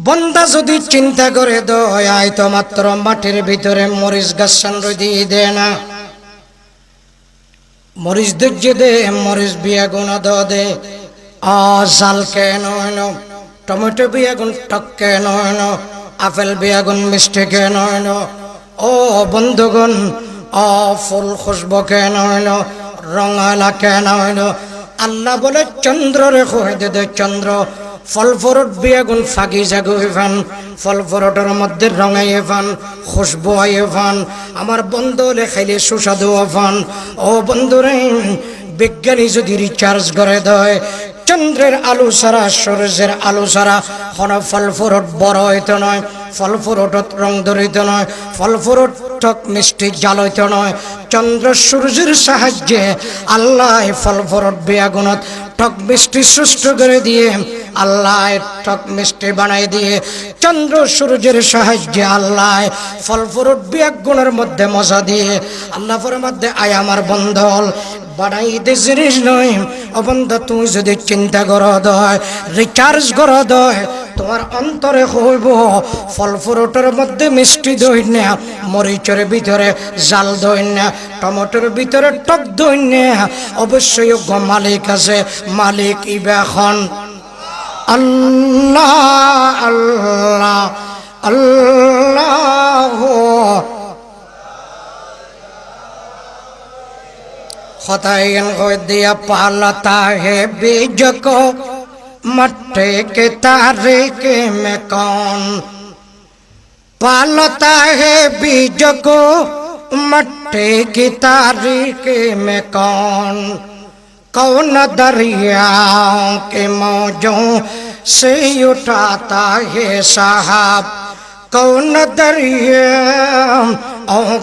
বন্দা যদি চিন্তা করে দয়ায় তো মাত্র মাটির ভিতরে মরিচ গাছান দিয়ে দেয় না, মরিচ ধৈর্য দে, মরিচ বিয়াগুন দে, জাল কেন হইল, টমেটো বিয়াগুন টক কেন হইল, আপেল বিয়াগুন মিষ্টি কেন হইল, ও বন্ধুগণ ফুল খুশবু কেন হইল, রঙালা কেন হইল। আল্লাহ বলে চন্দ্র রে কই দে, চন্দ্র ফল ফরট বিয়াগুন ফাঁকি জাগুই ফান, ফল ফরটের মধ্যে রঙাইয়ে ফান, খুশবু আইয়ে ফান, আমার বন্ধু হলে খাইলে সুস্বাদু ফান। ও বন্ধুরে, বিজ্ঞানী যদি রিচার্জ করে দেয়, চন্দ্রের আলো ছাড়া সূর্যের আলো ছাড়া কোন ফল ফরট বড় হইতে নয়, ফল ফরটত রং ধরিত নয়, ফল ফরট টক মিষ্টি জাল হইতে নয়। চন্দ্র সূর্যের সাহায্যে আল্লাহ ফল ফরট বিয়াগুণত টক মিষ্টি সৃষ্টি করে দিয়ে, আল্লাহ টক মিষ্টি বানাই দিয়ে, চন্দ্র সূর্যের সাহায্যে আল্লাহ ফল ফরট বিয়াগুণের মধ্যে মজা দিয়ে আল্লাহ ফরের মধ্যে আয় আমার বন্ধল বাড়াই দে জিনিস নয়। ও বন্ধু, তুই যদি চিন্তা কর দয়, রিচার্জ কর দয়, তোমার অন্তরে হইব ফল ফ্রুটের মধ্যে মিষ্টি দই না, মরিচের ভিতরে জাল দই না, টমেটোর ভিতরে টক দই না। অবশ্যই মালিক আছে, মালিক ইবাখন আল্লাহ আল্লাহ আল্লাহ। खुदाइन को दिया पालता है बीज को, मट्टे के तारीके में कौन पालता है बीज को, मट्टे की तारीके में कौन। कौन दरियाओं के मौजों से उठाता है साहब, कौन दरियाओं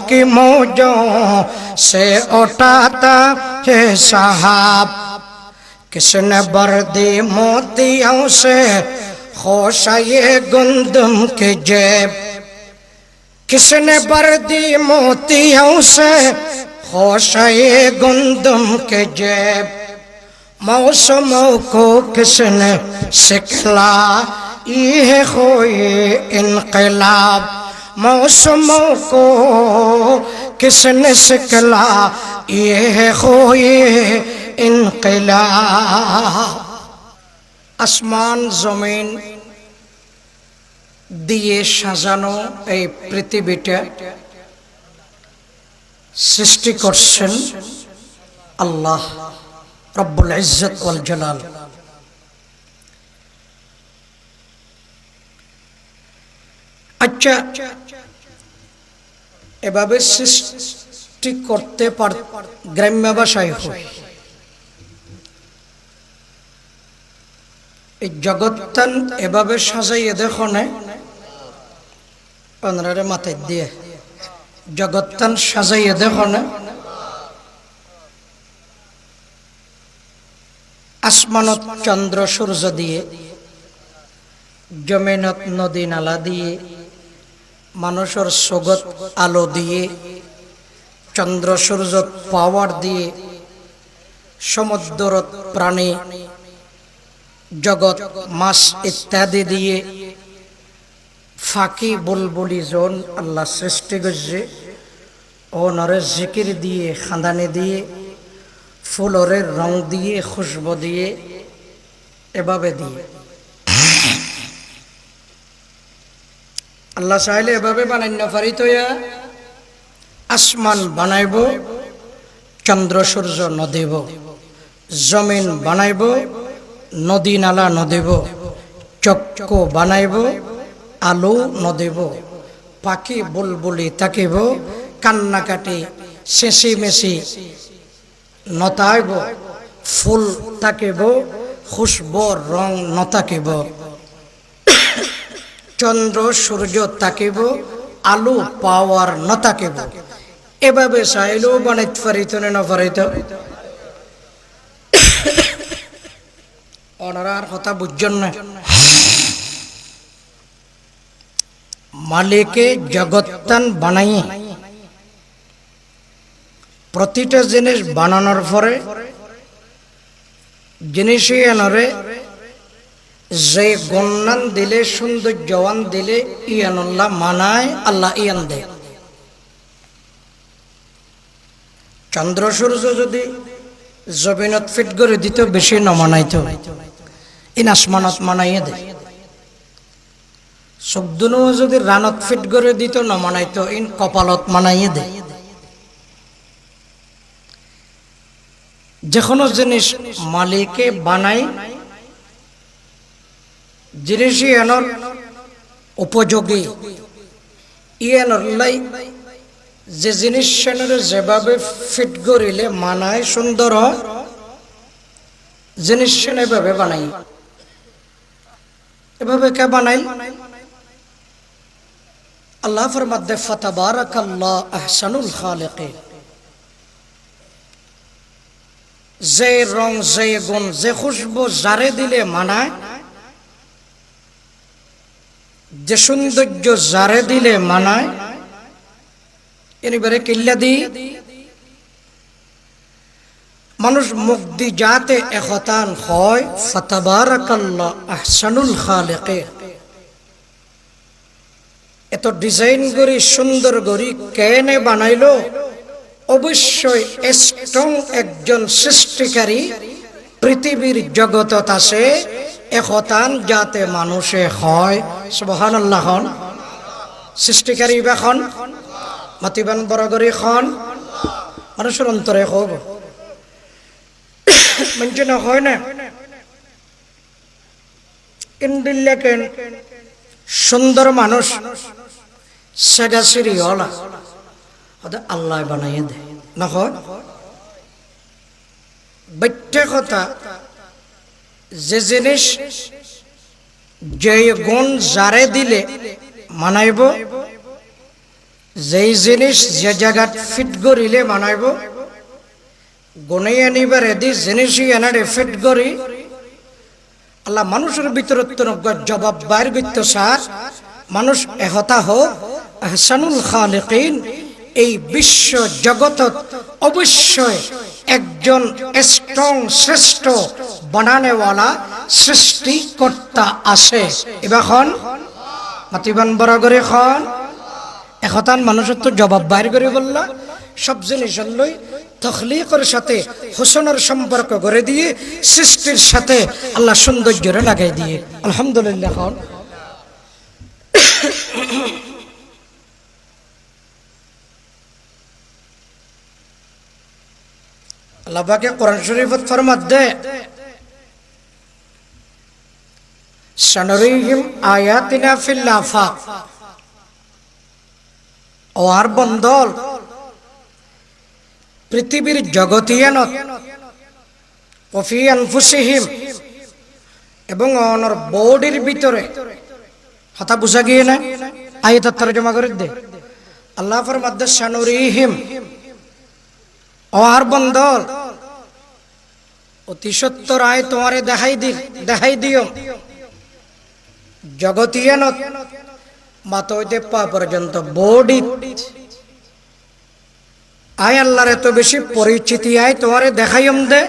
की मौजों से उठाता है साहब। किसने बर्दी मोतियों से खोशाए गुंदम के जेब, किसने बर्दी मोतियों से खोशाए गुंदम के जेब। मौसमों को किसने सिखला ये कोई इनकलाब, मौसमों को किसने सिखला ये कोई इनकलाब। আসমান জমিন দিয়ে সাজানো এই পৃথিবীটা সৃষ্টি করছেন আল্লাহ রব্বুল ইজ্জত ওয়াল জালাল। আচ্ছা, এভাবে সৃষ্টি করতে গ্রাম্য ভাষায় হয়, এই জগৎটান এভাবে সাজাইয়ে দেখো না, ওনারে মাথায় দিয়ে জগৎটান সাজাইয়ে দেখো না। আসমানত চন্দ্র সূর্য দিয়ে, জমিনত নদী নালা দিয়ে, মানুষের জগৎ আলো দিয়ে, চন্দ্র সূর্য পাওয়ার দিয়ে, সমুদ্রত প্রাণী জগৎ মাছ ইত্যাদি দিয়ে, ফাঁকি বুলবুলি জন আল্লাহ সৃষ্টি করছে। ও নরে জিকির দিয়ে, খান্দানি দিয়ে, ফুলরের রং দিয়ে, খুশবু দিয়ে, এভাবে দিয়ে আল্লাহ চাইলে এভাবে বানাইন্য পারিত। আসমান বানাইব, চন্দ্র সূর্য নদেব, জমিন বানাইব, নদী নালা নদেব, চক্কু বানাইব, আলো নদেব, পাখি বুলবুলি তাকিব, কান্নাকাটি চেঁচি মেচি নতাইব, ফুল তাকিব, খুশবুর রং নতাকিব, চন্দ্র সূর্য তাকিব, আলো পাওয়ার নতাকিব। এভাবে চাইলেও বানাইতে পারিত না পারিত? ওনার কথা বুঝছেন না? মালিকে জগৎটান বানাই, প্রতিটা জিনিস বানানোর পরে জিনিসই এনরে যে গন্নান দিলে সৌন্দর্যবান দিলে ইয়ানুল্লাহ মানায় আল্লাহ ইয়ান দেয়। চন্দ্র সূর্য যদি জমিনত ফিট করে দিত বেশি নমানাইত, ইন আসমানত মানাইয়ে দেয়। চোখদুনো যদি রানত ফিট করে দিত নমানাইত, ইন কপালত মানাইয়ে দেয়। যে কোনো জিনিস মালিকে বানাই, জিনিসই এনর উপযোগী ইয়ানর লাই যে জিনিস যেভাবে ফিট করিলে মানায় সুন্দর হয়, জিনিস এভাবে বানাই। এভাবে কে বানাই? আল্লাহ ফরমাতে ফাতাবারাকাল্লাহ আহসানুল খালিকিন। যে রং, যে গুণ, যে খুশবু যারে দিলে মানায়, যে সৌন্দর্য যারে দিলে মানায়, এবারে কিল্লা দি মানুষ মুক্তি যাতে একতান হয়। ফাতাবারাকাল্লাহ আহসানুল খালিকিন। এত ডিজাইন করি সুন্দর করি কেনে বানাইলো? অবশ্যই স্ট্রং একজন সৃষ্টিকারী পৃথিবীর জগতত আছে, একতান যাতে মানুষে হয়। সুবহানাল্লাহ। হন সৃষ্টিকারী বেখন মাতিবান বরাগরি খন মানুষের অন্তরে হোক মঞ্চ না হয় না। ইন্দিল্লাকেন সুন্দর মানুষ সেগাছিরি হলা আল্লাহ বানাইয়ে দেয় না হয়। বাইট্যা কথা, যে জিনিস যে গুণ যারে দিলে মানাইব, যেই জিনিস যে জায়গা ফিট করিলে মানাইব, গুণে আনিবার এদি জিনিসই এনারে ফিট করি আল্লাহ মানুষের ভিতরে জবাব বাইর করতে চার। মানুষ একতা হোক আহসানুল খালিকিন। এই বিশ্ব জগতত অবশ্যই একজন স্ট্রং শ্রেষ্ঠ বানানেওয়ালা সৃষ্টিকর্তা আছে। এবার মাতিবান বরাগরে খন একতান মানুষের তো জবাব বাইর করে বললা সব জিনিস লই তখলিকের সাথে হোসনের সম্পর্ক করে দিয়ে সৃষ্টির সাথে আল্লাহ সৌন্দর্যরে লাগাই দিয়ে আলহামদুলিল্লাহ। খন আল্লাহ পাকে কোরআন শরীফত ফরমাত দে সানরিহিম আয়াতিনা ফিল আফাক। ও আর বন্দল পৃথিবীর জগতিয়ানত ওফি আনফুসিহিম এবং অনর বডির ভিতরে কথা বুঝা গিয়ে না। আয়াত তরজমা করে দে। আল্লাহ ফরমাত দে সানরিহিম ও আর বন্দল অতি সত্তর আয় তোমারে দেখাই দিও জগতিয়ানত মাথা হইতে পা পর্যন্ত বডি আয় আল্লাহর এত বেশি পরিচিতি আয় তোমারে দেখাইম দে।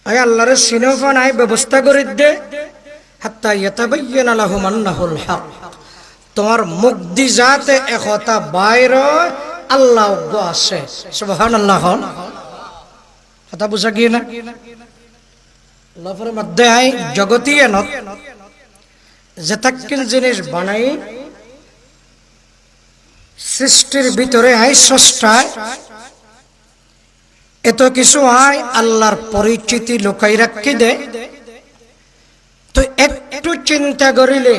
আয় আল্লাহর সিনোফান আয় ব্যবস্থা করে দে হাত্তা ইয়াতাবায়্যানা লাহুম আন্নাহুল হক। তোমার মুক্তি যাতে একতা বাইর আল্লাহ আছে। সুবহানাল্লাহ। কথা বুঝা গিয়ে না। আল্লাহর মধ্যে আয় জগতিয়ানত যেতাকিন জিনিস বানাই সৃষ্টির ভিতরে আয় স্রষ্টায় এত কিছু আয় আল্লাহর পরিচিতি লুকাই রাখি দে। তো একটু চিন্তা করিলে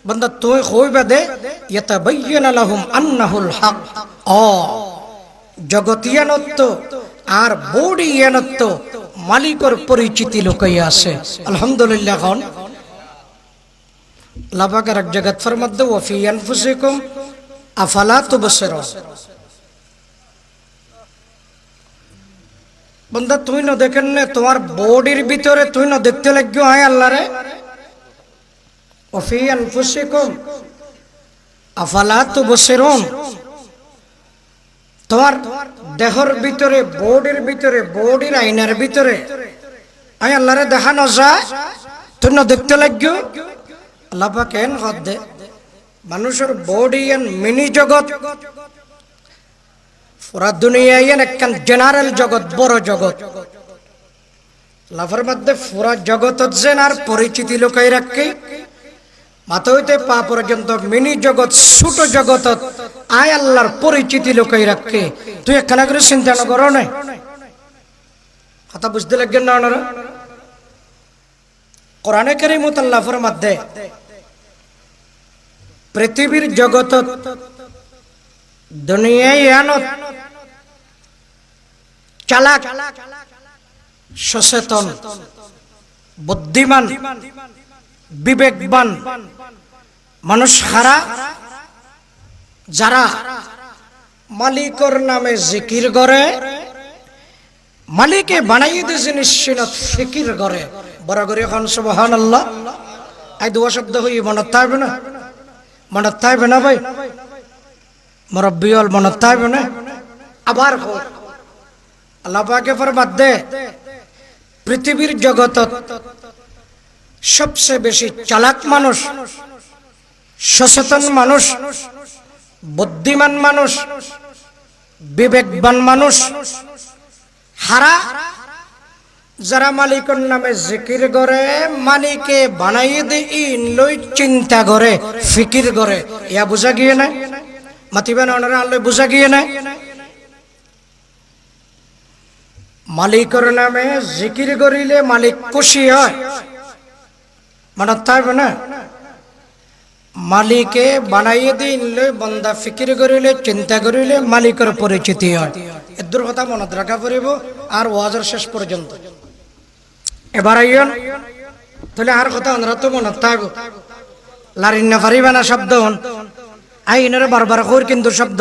বন্দা তুই হইবা দে ইয়াতাবায়্যানা লাহুম আন্নাহুল হক। ও জগতিয়ানত আর বডিয়ানত মালিকর পরিচিতি লুকাই আছে আলহামদুলিল্লাহ। খন লাভাকার এক জগৎ ফরমাত দে ওয়াফি আনফুসিকুম আফালা তুবসিরুন। বন্দা তুই না দেখেন না তোমার বডির ভিতরে তুই না দেখতে লাগিও আয় আল্লাহরে। ওয়াফি আনফুসিকুম আফালা তুবসিরুন। তোমার দেহর ভিতরে বডির ভিতরে বডির আয়নার ভিতরে আই আল্লাহরে দেখা ন যায় তুই ন দেখতে লাগো আল্লাহ পাক কেন হদে মানুষের বডি এন্ড মিনি জগৎ পুরা দুনিয়া এন একখান জেনারেল জগৎ বড় জগৎ লাফার মধ্যে পুরা জগৎ যেন আর পরিচিতি লুকাই রাখে মাথা হইতে পা পর্যন্ত মিনি জগৎ ছোট জগৎ আয় আল্লাহর পরিচিতি লুকাই রাখে তুই একখানা করে চিন্তা না করো না কথা বুঝতে লাগবেন না ওনারা কোরআনে কারীমত আল্লাহর মধ্যে পৃথিবীর জগৎ দুনিয়ায় আনত চালাক সচেতন বুদ্ধিমান বিবেকবান মানুষ হারা যারা মালিকর নামে জিকির করে মালিকে বানাই দিয়েছে নিশ্চিনত ফিকির করে বড় করে এখন সুবহানাল্লাহ এই দুয়া শব্দ হই মনত থাকবে না ভাই মুরব্বিয়ল মনত থাকবে না আবার আল্লাহ পাকে ফরমাতে পৃথিবীর জগৎ সবচেয়ে বেশি চালাক মানুষ সচেতন মানুষ বুদ্ধিমান মানুষ বিবেকবান মানুষ হারা যারা মালিকের নামে জিকির করে মালিকে বানাই দিয়ে লই চিন্তা করে ফিকির করে ইয়া বুঝা গিয়ে না মাতিবেন ওনারা আল্লাহ বুঝা গিয়ে না মালিকের নামে জিকির করিলে মালিক খুশি হয় মানে থাকবে না মালিকে বানাইয়ে দিলে বন্দা ফিকির করিলে চিন্তা করিলে মালিকের পরিচিতি হয় এর কথা মনে রাখা পড়িব আর ওয়াজের শেষ পর্যন্ত এবার আইন তাহলে আর কথা আমরা তো মনে থাকবো লারিন না পারিবে না শব্দ আইনের বারবার কর কিন্তু শব্দ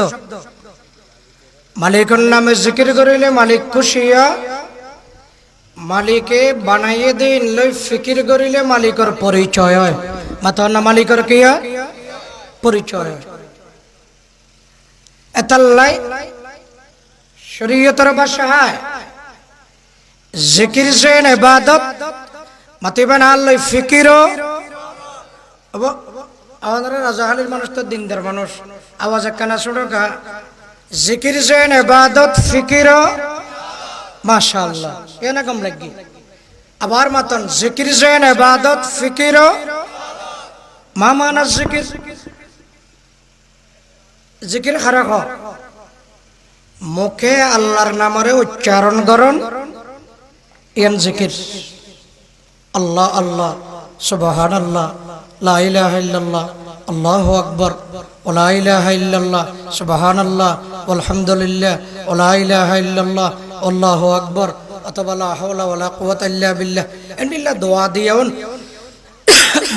মালিকের নামে জিকির করিলে মালিক খুশি হয় মালিকে বানাইয়ে দিন লই ফিকির করিলে মালিকের পরিচয় হয় মাথা না মালিকের কি হয় পরিচয় হয় এতাল্লাই শরীয়তের ভাষায় জিকির যেন ইবাদত মাতিবেন আল্লাহ ফিকিরও আমাদের রাজাহালির মানুষ তো দিনদার মানুষ আওয়াজ একখানা ছোটকা জিকির যেন ইবাদত ফিকিরও মাশাআল্লাহ এনা কম লাগি আবার মাতন জিকির যেন ইবাদত ফিকিরও মা মানা জিকির জিকির খারাপ মুখে আল্লাহর নামরে উচ্চারণ করুন ইয়ান জিকির আল্লাহ আল্লাহ সুবহানাল্লাহ লা ইলাহা ইল্লাল্লাহ আল্লাহু আকবার ওয়া লা ইলাহা ইল্লাল্লাহ সুবহানাল্লাহ ওয়ালহামদুলিল্লাহ ওয়া লা ইলাহা ইল্লাল্লাহ আল্লাহু আকবার অথবা লা হাওলা ওয়া লা কুওয়াতা ইল্লা বিল্লাহ এন্ডিল্লা দোয়া দিয়াউন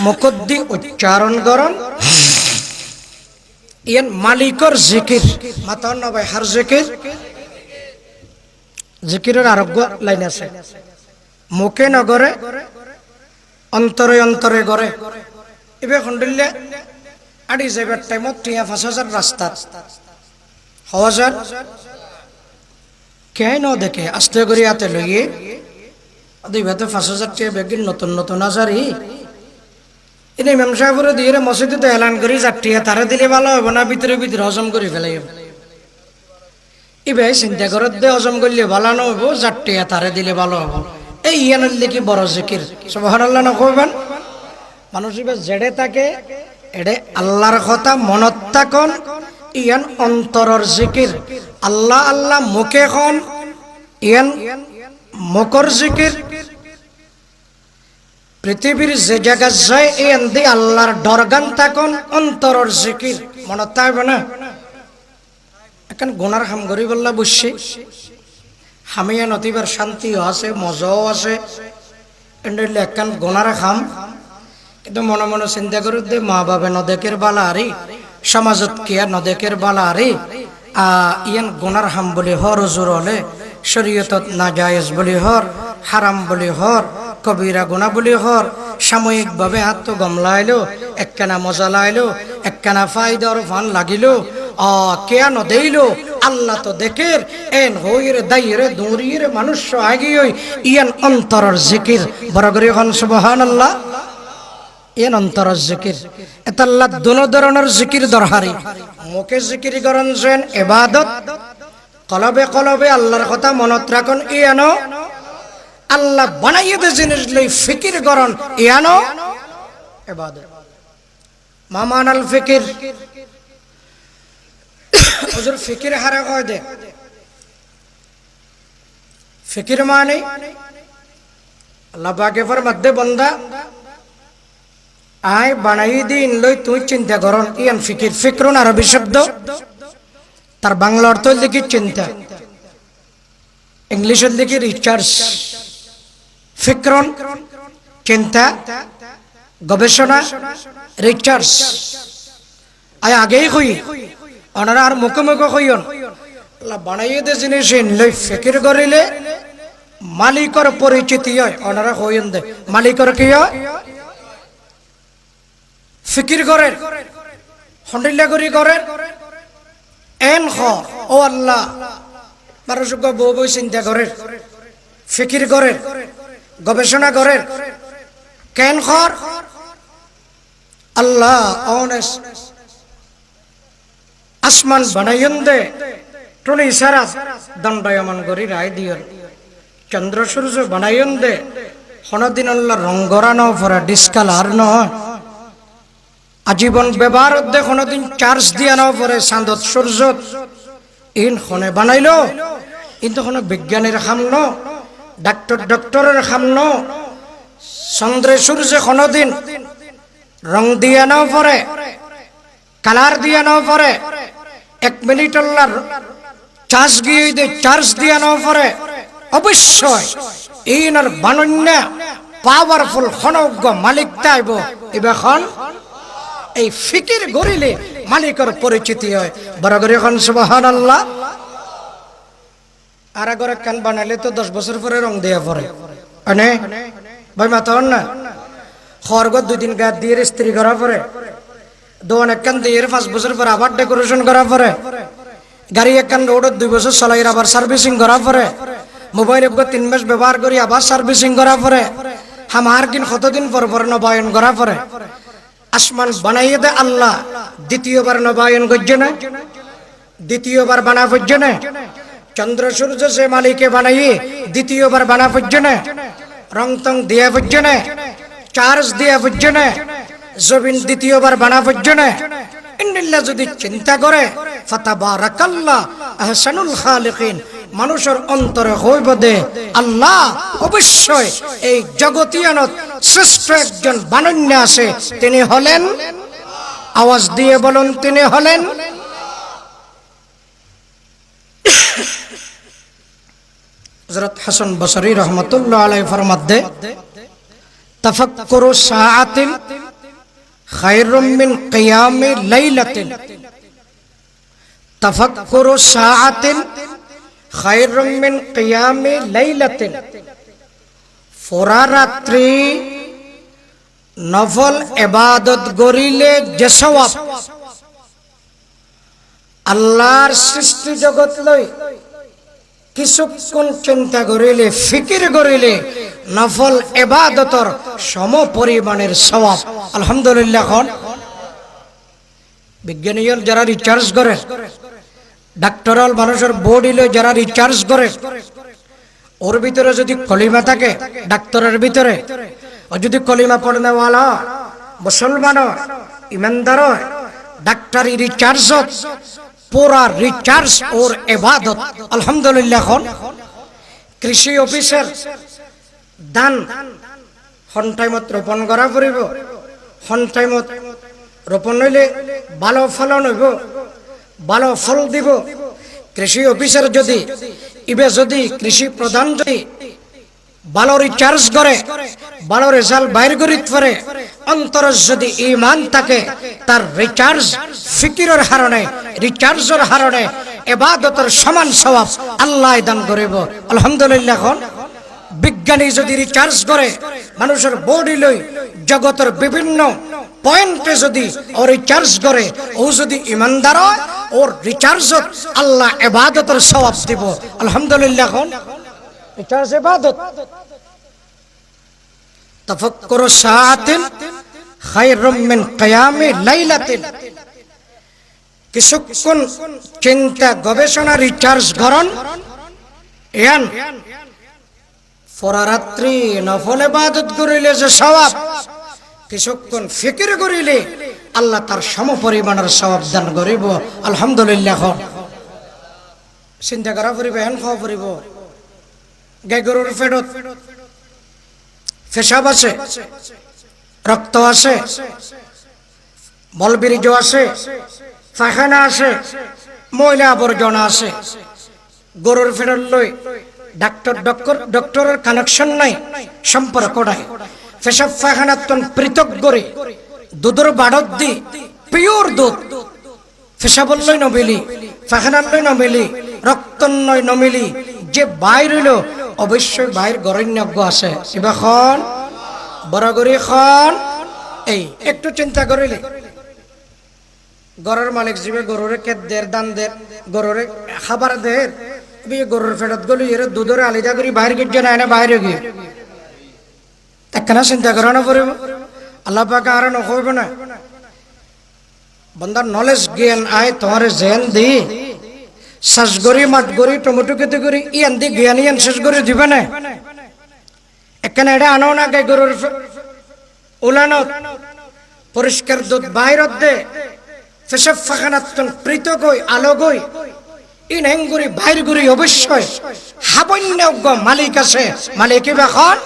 মুকদ্দি উচ্চারণ করুন ইয়ান মালিকর জিকির মাতন নয় হার জিকির জিকিরের আরোগ্য লাইন আছে মুখে নগরে অন্তরে অন্তরে গড়ে এবার খন্ডিল্লে আড়ি যাইবার টাইমত ৫,০০০ রাস্তা হওয়া যায় কে ন দেখে আস্তে করে হাতে লইয়ে দিবাতে ৫,০০০ টাকা বেগিন নতুন নতুন আজারি এনে ইমাম সাহেবরে দিয়ে মসজিদে এলান করি ৪ টাকা তারা দিলে ভালো হবে না ভিতরে ভিতরে হজম করে ফেলাই এবার চিন্তা করে দে হজম করলে ভালো না হইব ৪ টাকা তারা দিলে ভালো হবো এই ইয়ানের লিখি বড় জিকির সুবহানাল্লাহ না কইবেন মানুষ এবার জেডে থাকে এডে আল্লাহর কথা মনত থাকুন ইয়ান অন্তরের জিকির আল্লাহ আল্লাহ মুখে খন ইয়ান মুখর জিকির পৃথিবীর যে জায়গা যায় ইয়ান দি আল্লাহর ডরগান থাকুন অন্তরের জিকির মনত থাকবে না এখন গুনার হাম করি বললা বুঝছি হামিয়া নতিবার শান্তিও আছে মজাও আছে এন্ডলে একখান গোনার খাম কিন্তু মনে মনে চিন্তা করি দে মা বাবা নদেকের বালা আরে সমাজত কিয়া নদেকের বালা আরে ইয়ান গোনার হাম বলি হর জোর হলে শরীয়তত নাজায়েজ বলি হর হারাম বলি হর কবিরা গুনাহ বলি হর সাময়িকভাবে হাত তো গমলাইলো একখানা মজা লাইলো একখানা ফায়দার ফান লাগিলো কেয়া নদেইলো আল্লাহ তো দেখের এন হইরে দাইরে দৌড়িয়ে মানুষ আগে ওই ইয়ান অন্তরের জিকির বড় করে হন সুবহানাল্লাহ ইয়ান অন্তরের জিকির এটা আল্লাহ দোনো ধরনের জিকির দরকারি মুখে জিকির করেন যেন ইবাদত কলবে কলবে আল্লাহর কথা মনত রাখুন ইয়ানো আল্লাহ বানাইয়ে দে জিনিস লই ফিকির করন ইয়ানো ইবাদত মামান আল ফিকির হুজুর ফিকির হারা কয় দে ফিকির মানে আল্লাহ পাকে ফরমাতে বান্দা আয় বানাই দিন লই তুই চিন্তা করন ইয়ান ফিকির ফিকরুন আরবি শব্দ তার বাংলা অর্থ লিখি চিন্তা ইংলিশে লিখি রিসার্চ ফিকরুন চিন্তা গবেষণা রিসার্চ আয় আগেই কই ওনারা আর মুখে মুখে কইন আল্লাহ বানাইয়ে দে জিনিস লই ফিকির করিলে মালিকর পরিচিতি হয় ওনারা কইন দে মালিকর কি হয় ফিকির করেন হন্ডিল্লা করি করেন এন খ ও আল্লাহ মানুষ বউ বই চিন্তা করেন ফিকির করেন গবেষণা করেন কেন খর আল্লাহ অনেস আসমান বানাইন দে টনি ইশারা দণ্ডায়মান করি রায় দিয়ন চন্দ্র সূর্য বানাইন দে হনদিন আল্লাহ রঙ্গরানো পরে ডিসকালার নয় আজীবন ব্যবহার দে কোনদিন চার্জ দিয়া নাও পরে চাঁদত সূর্যত ইন খনে বানাইলো কিন্তু কোনো বিজ্ঞানীর খামন ডক্টরের খামন চন্দ্রে সূর্যে কোনদিন রং দিয়া নাও পরে কালার দিয়া নাও পরে 1 মিনিট আল্লাহ চার্জ গিয়ে দে চার্জ দিয়া নাও পরে অবশ্যই ইনার বানন্য পাওয়ারফুল খনজ্ঞ মালিক তাইব এবেখন এই ফিকির গরিলে মালিকের পরিচিতি হয় বড় করে এখন সুবহানাল্লাহ আর আগরে কান বানাইলে তো 10 বছর পরে রং দেয়া পড়ে আনে ভাই মাতন না খরগ 2 দিন গাদ দিয়ে ইস্ত্রি করা পড়ে দোন এক কান দিয়ে 5 বছর পরে আবার ডেকোরেশন করা পড়ে গাড়ি এক কান রোড 2 বছর চালাইর আবার সার্ভিসিং করা পড়ে মোবাইল এক 3 মাস ব্যবহার করি আবার সার্ভিসিং করা পড়ে হামার কিন কতদিন পর পর নবায়ন করা পড়ে আসমান বানাইয়ে দে আল্লাহ দ্বিতীয়বার নবায়ন করছে না দ্বিতীয়বার বানা করছে না চন্দ্র সূর্য সে মালিকে বানাইয়ে দ্বিতীয়বার বানা করছে না রং টং দিয়া করছে না চার্জ দিয়া করছে না জমিন দ্বিতীয়বার বানা করছে না ইন্নাল্লাহ যদি চিন্তা করে ফাতাবারাকাল্লাহ আহসানুল খালিকিন মানুষের অন্তরে হইব দে আল্লাহ অবশ্যই এই জগতিয়ানত শ্রেষ্ঠ একজন বানন্য আছে তিনি হলেন আওয়াজ দিয়ে বলুন তিনি হলেন হযরত হাসান বসরি রাহমাতুল্লাহ আলাইহি ফরমাতে তাফাক্কুরু সাআতিন খায়রুম মিন কিয়ামি লাইলাতিন তাফাক্কুরু সাআতিন খায়রুম মিন কিয়ামি লাইলাতিন পুরা রাত্রি নফল ইবাদত করিলে যে সওয়াব আল্লাহর সৃষ্টি জগৎ লই কিছুক্ষণ চিন্তা করিলে ফিকির করিলে নফল ইবাদতর সম পরিমাণের সওয়াব আলহামদুলিল্লাহ কোন বিজ্ঞানীরা যারা রিসার্চ করে ডাক্তারল মানুষের বডি লই যারা রিসার্চ করে ওর ভিতরে যদি কলিমা থাকে ডাক্তারের ভিতরে ও যদি কলিমা পড়নে ওয়ালা মুসলমান ইমানদার ডাক্তারি রিসার্চ পুরা রিসার্চ ওর ইবাদত আলহামদুলিল্লাহ কোন কৃষি অফিসার ধান হন টাইমত রোপণ করা পড়িব হন টাইমত রোপণ হইলে ভালো ফলন হইব ভালো ফল দিব কৃষি অফিসার যদি ইবে যদি কৃষি প্রধান যদি ভালো রিচার্জ করে ভালো রেজাল্ট বাইর করিত পারে অন্তর যদি ঈমান থাকে তার রিচার্জ ফিকিরের হারণে রিচার্জের হারণে ইবাদতের সমান সওয়াব আল্লাহ দান করিব আলহামদুলিল্লাহ কোন বিজ্ঞানী যদি রিচার্জ করে মানুষের বডি লই জগতের বিভিন্ন পয়েন্টে যদি ও রিচার্জ করে ও যদি ইমানদার হয় ওর রিচার্জত আল্লাহ ইবাদতের সওয়াব দিব। আলহামদুলিল্লাহ কোন রিচার্জ ইবাদত। তাফাক্কুরু সাআতিন খায়রুম মিন কিয়ামি লাইলাতিন, কিছুক্ষণ চিন্তা গবেষণা রিচার্জ করুন ইয়ান ফরারাত্রি নফল ইবাদত করিলে যে সওয়াব, কিছুক্ষণ ফিকির করিলে আল্লাহ তার সমপরিমাণের সওয়াব দান করিব। আলহামদুলিল্লাহ। চিন্তা করা পড়িব, হেন খাওয়া পড়িব। গাই গরুর পেটত পেশাব আছে, রক্ত আছে, মলবীর্য আছে, পায়খানা আছে, ময়লা আবর্জনা আছে। গরুর পেটত লই ডক্টরের কানেকশন নাই, সম্পর্ক নাই। পেশাব পায়খানার পৃথক করে দুধের বাড়ত দি পিওর দুধ, পেশাবর লই নমিলি, পায়খানার লই নমিলি, রক্ত নয় নমিলি, যে বাইর হইল অবশ্যই বাইর গরণ্যজ্ঞ আছে। এবার বরাগরি খন এই একটু চিন্তা করিলে গরুর মালিক জীবে গরুরে কেট দের দান দের, গরুরে খাবার দের, গরুর ফেরত গলি এর দুধরে আলিদা করি বাইরে গিয়ে নাই না বাইরে গিয়ে একখানা চিন্তা করানো পড়ব। আল্লাহ পাকে আর নকইব না বন্দার নলেজ জ্ঞান আয় তোমার জেন দি শ্বাস গড়ি মাত গড়ি টমেটো কেটে করি ইয়ান দি জ্ঞান ইয়ান শেষ করে দিবে না। একখানে এটা আনো না গাই গরুর উলানত পরিষ্কার দুধ বাইরত দে, পেশাব পায়খানাতন পৃথক হই আলোক হই ইন হেঙ্গুরি বাইর গুরি অবশ্যই হাবন্যজ্ঞ মালিক আছে। মালিক এখন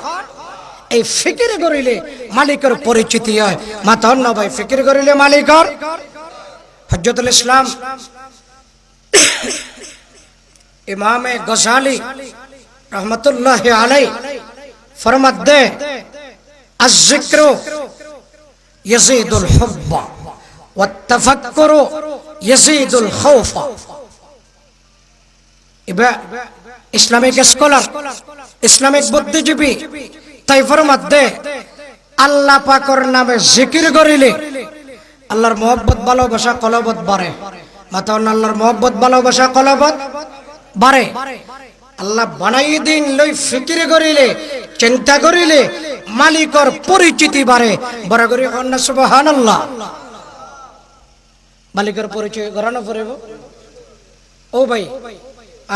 এই ফিকির করিলে মালিকের পরিচিতি হয়। মাতন ভাই ফিকির করিলে মালিকর। হযরতুল ইসলাম ইমামে গজালি রহমতুল্লাহ আলাই ফরমাত দে আয-যিকরু ইয়াজিদুল হুব্বা ওয়াত তাফাক্কুরু ইয়াজিদুল খাউফা। ইসলামিক স্কলার, ইসলামিক বুদ্ধিজীবী তাই ফরমাত দে আল্লাহ পাকের নামে জিকির করিলে আল্লাহর মহব্বত ভালোবাসা কলবত বাড়ে। মাতান আল্লাহর মহব্বত ভালোবাসা কলবত বাড়ে। আল্লাহ বানাই দিন লই ফিকির করিলে চিন্তা করিলে মালিকর পরিচিতি বাড়ে। বড় করে কন্যা সুবহানাল্লাহ। মালিকের পরিচয় করানো পড়ব। ও ভাই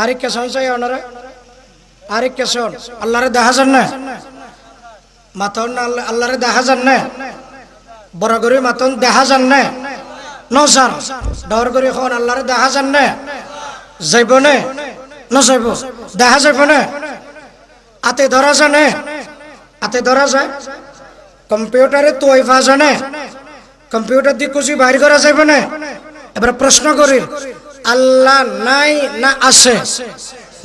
আরেক কেসন চাই ওনারা, আরেক কেসন আল্লাহরে দেখা যান না, মাতন আল্লাহরে দেখা যান না, বড় করে মাতন দেখা যান না, নজার ডর করে এখন আল্লাহরে দেখা যান না, যাইব না নজাইব, দেখা যাইব না, আতে ধরা জানে, আতে ধরা যায়। কম্পিউটারে তো ওয়াইফা জানে, কম্পিউটার দিয়ে খুশি বাইর করা যাইব না। এবার প্রশ্ন করি আল্লাহ নাই না আছে?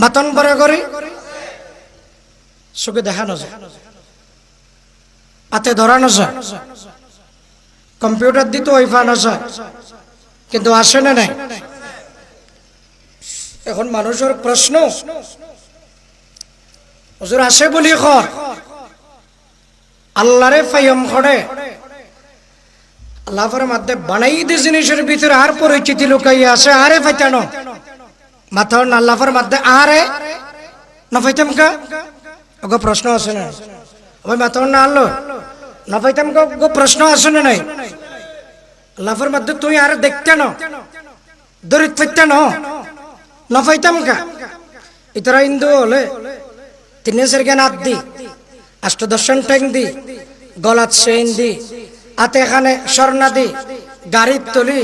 মাতন বড় করি চোখে দেখানো যায়, হাতে ধরানো যায়, কম্পিউটার দিতে ওয়াইফানো যায়, কিন্তু আসে না নাই। এখন মানুষের প্রশ্ন হুজুর আসে বলি কর আল্লাহরে ফাইম করে আল্লাহর মধ্যে বানাই দে জিনিসের ভিতরে আর পরিচিতি লুকাইয়া আছে আরে ফাইতানো মাথার আল্লাহর মধ্যে আরে না ফাইতাম কা ওগো প্রশ্ন আছে না ওই মাথার না আল্লাহ না ফাইতাম গো প্রশ্ন আছে না নাই আল্লাহর মধ্যে তুই আর দেখতে না দরিত ফাইতানো না ফাইতাম কা ইতরা হিন্দু হলে তিনেশের জ্ঞান আদ দি অষ্টদর্শন ট্যাং দি গলাত চেইন দি আতে এখানে স্বর্ণা দি গাড়ির তলি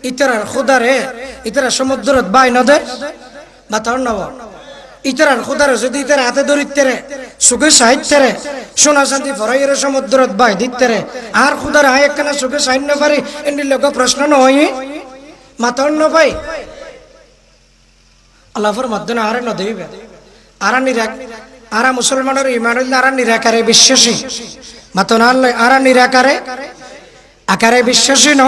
ইতরার খুদারে ইতরা সমুদ্রত বাই নদে বাতার নব ইতরার খুদারে যদি ইতরা হাতে দরিতেরে সুখে সাহিত্যরে সোনা শান্তি ফরাইয়ের সমুদ্রত বাই দিতেরে আর খুদারে হাই একখানা সুখে সাহিত্য পারি এমনি লোক প্রশ্ন নয় মাতার ন ভাই আল্লাহর মধ্যে আরে ন দিবে আরা নিরাক আরা মুসলমানের ইমান আরা নিরাকারে বিশ্বাসী মাতন আল্লাহ আরা নিরাকারে আকারে বিশ্বাসী ন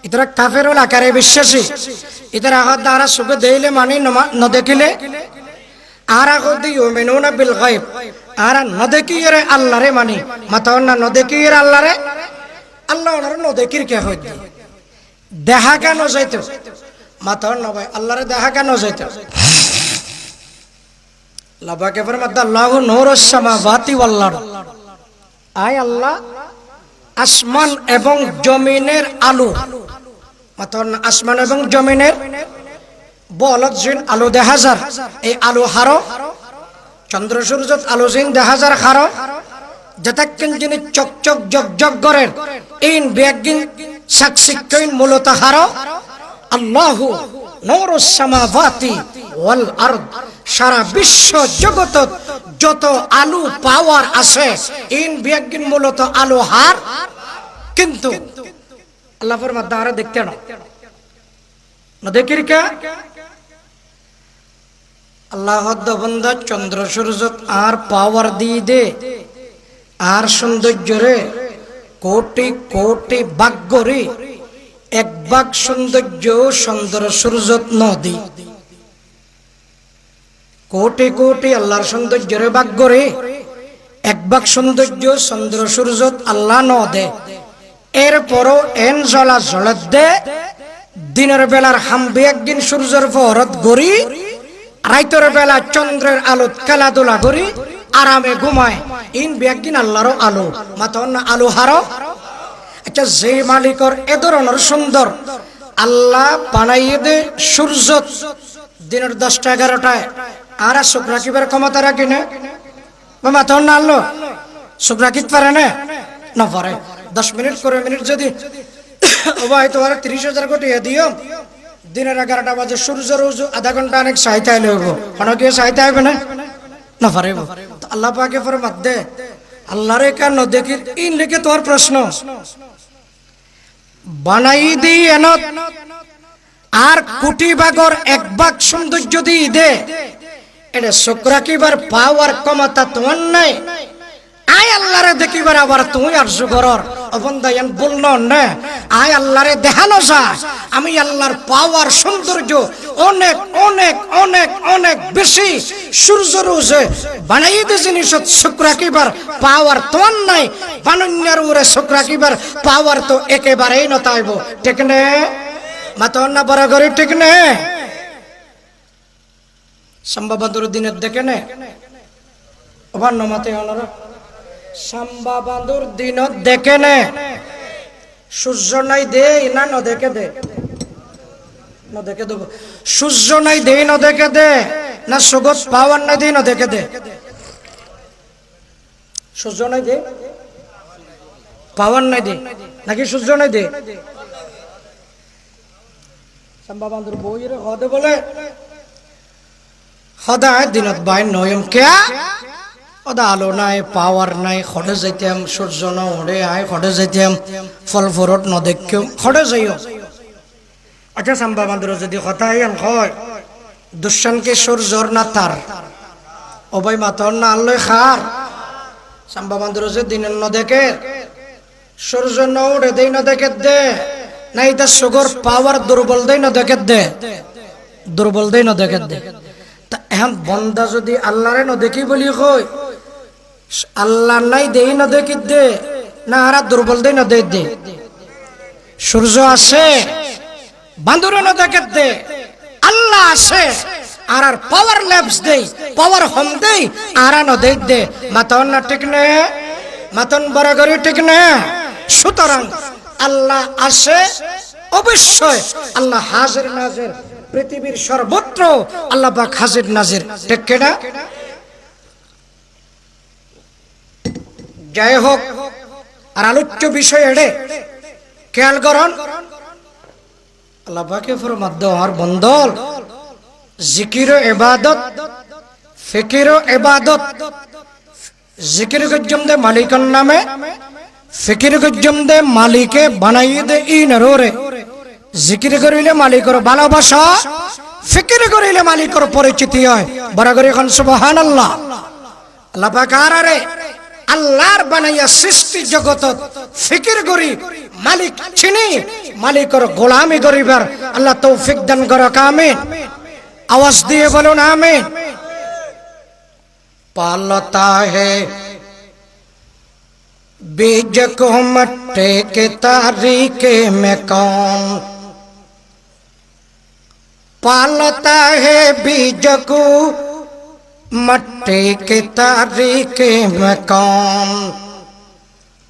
ইতরা কাফের হল আকারে বিশ্বাসী ইতরা আহাদ দ্বারা সুখে দেইলে মানি ন দেখিলে আর আগত ইউমিনুনা বিল গায়ব আর ন দেখিরে আল্লাহরে মানি মাতন না ন দেখিরে আল্লাহরে আল্লাহ ওনার ন দেখির কে হই দেখা কেন যাইতো মাথা নবাই আল্লাহরে দেখা কেন যাইতে লাবাকে ফরমাত আল্লাহু নূরুস সামাওয়াতি ওয়াল আরদ আয় আল্লাহ আসমান এবং জমিনের আলো মাথা আসমান এবং জমিনের বলত জিন আলো দেখা যার এই আলো হারো চন্দ্র সূর্যত আলো জিন দেখা যার হারো যতক্ষণ যিনি চকচক জগজগ করেন ইন বেগিন সাকসিকইন মূলত হারো আল্লাহু নূরুস সামাওয়াতি ওয়াল আরদ সারা বিশ্ব জগতত যত আলো পাওয়ার আছে ইন বেগিন মূলত আলো হার কিন্তু আল্লাহ ফরমাত দাঁড়া দেখতে না দেখির কে আল্লাহ বন্দা চন্দ্র সূর্য আর পাওয়ার দিয়ে দে আর সৌন্দর্য রে কোটি কোটি ভাগ্য রে এক ভাগ সৌন্দর্য চন্দ্র সূর্য নদী কোটি কোটি আল্লাহর সৌন্দর্য রে ভাগ্য রে এক ভাগ সৌন্দর্য চন্দ্র সূর্য আল্লাহ ন দে এরপরও এন জ্বলা জ্বলত দে দিনের বেলার হামবি একদিন সূর্যের ফহরত গড়ি রাইতের বেলা চন্দ্রের আলোত খেলাধুলা করি আরামে ঘুমায় ইন একদিন আল্লাহর আলো মাথা আলো হারো আচ্ছা যে মালিকর এ ধরনের সুন্দর আল্লাহ বানাইয়ে দে সূর্য দিনের 10টা 11টায় আর চোখ রাখিবার ক্ষমতা রাখি না মাথা না আল্লো চোখ রাখিতে পারে না পারে 10 মিনিট করে মিনিট যদি ভাই তোমার 30,000 কোটি দিও দিনের 11টা বাজে সূর্য রোজ আধা ঘন্টা অনেক সাহিত্য লইব অনেক সাহিত্য হবে না পারিব তো আল্লাহ পাকে ফরমাত দে আল্লাহরে কেন দেখি ইন লিখে তোর প্রশ্ন বানাই দি এনত আর কোটি ভাগর এক ভাগ সৌন্দর্য দি দে এটা শুকরা কিবার পাওয়ার ক্ষমতা তোমার নাই আয় আল্লাহরে দেখিবার আবার তুই আরজু করর অবন্দায়ান বলন না আয় আল্লাহরে দেখানো যায় আমি আল্লাহর পাওয়ার সৌন্দর্য অনেক অনেক অনেক অনেক বেশি সূর্য রোজে বানাই দে জিনিস শুকরা কিবার পাওয়ার তোমার নাই বানন্যার উরে শুকরা কিবার পাওয়ার তো একেবারেই নতাইব ঠিক নে মাথা না বড় করে ঠিক নে সম্ভবতর দিনের দেখে নে অবান্য মাতে অনর সাম্বা বান্দুর দিনত দেখে নে সূর্য নাই দে না ন দেখে দে ন দেখে দেব সূর্য নাই দে ন দেখে দে না সুগত পাওয়ার নাই দে ন দেখে দে সূর্য নাই দে পাওয়ার নাই দে নাকি সূর্য নাই দে সাম্বা বান্দুর বইয়ের হদে বলে সদায় দিনত বাই নয়ম কে ওদা আলো নাই পাওয়ার নাই খড়ে যাইতাম সূর্য ন ওড়ে আয় খড়ে যাইতাম ফল ফরত ন দেখিও খড়ে যাইও আচ্ছা সাম্বা বান্দুর যদি কথা আইন হয় দুঃশানকে সূর্যর না তার অবাই মাতর না আল্লয় খার সাম্বা বান্দুর যে দিনের ন দেখে সূর্য ন ওড়ে দেই ন দেখে দে না এটা সুগর পাওয়ার দুর্বল দেই ন দেখে দে দুর্বল দেই ন দেখে দে তা এখন বন্দা যদি আল্লাহরে ন দেখি বলি কই আল্লাহ নাই দেই ন দেখি দে না আর দুর্বল দেই ন দে দে সূর্য আছে বান্দুরে ন দেখে দে আল্লাহ আছে আর আর পাওয়ার ল্যাবস দেই পাওয়ার হোম দেই আর ন দে দে মাতন না ঠিক নে মাতন বরাবরই ঠিক নে সুতরাং আল্লাহ আছে অবশ্যই আল্লাহ হাজির নাজির পৃথিবীর সর্বত্র আল্লাহ পাক হাজির নাজির ঠিক কেডা যাই হোক আর আলোচ্য বিষয় এড়ে খেয়াল করুন আল্লাহ পাকে ফরমাত দেওয়ার বন্দল জিকির ও ইবাদত ফিকির ও ইবাদত জিকির গজ্জম দে মালিকের নামে ফিকির গজ্জম দে মালিকে বানাই দে ইন রোরে জিকির করিলে মালিকের ভালোবাসা ফিকির করিলে মালিকের পরিচিতি হয় বরাবর এখন সুবহানাল্লাহ আল্লাহ পাক আরে আল্লাহর বানাইয়া সৃষ্টি জগতত ফিকির করি মালিক চিনি মালিকের গোলামি করিবার আল্লাহ তৌফিক দান করুক আমিন আওয়াজ দিয়ে বলুন আমিন পালতা হে बीज को मट्टे के तारीके में कौन पालता है बीज को मट्टी की तारीकी में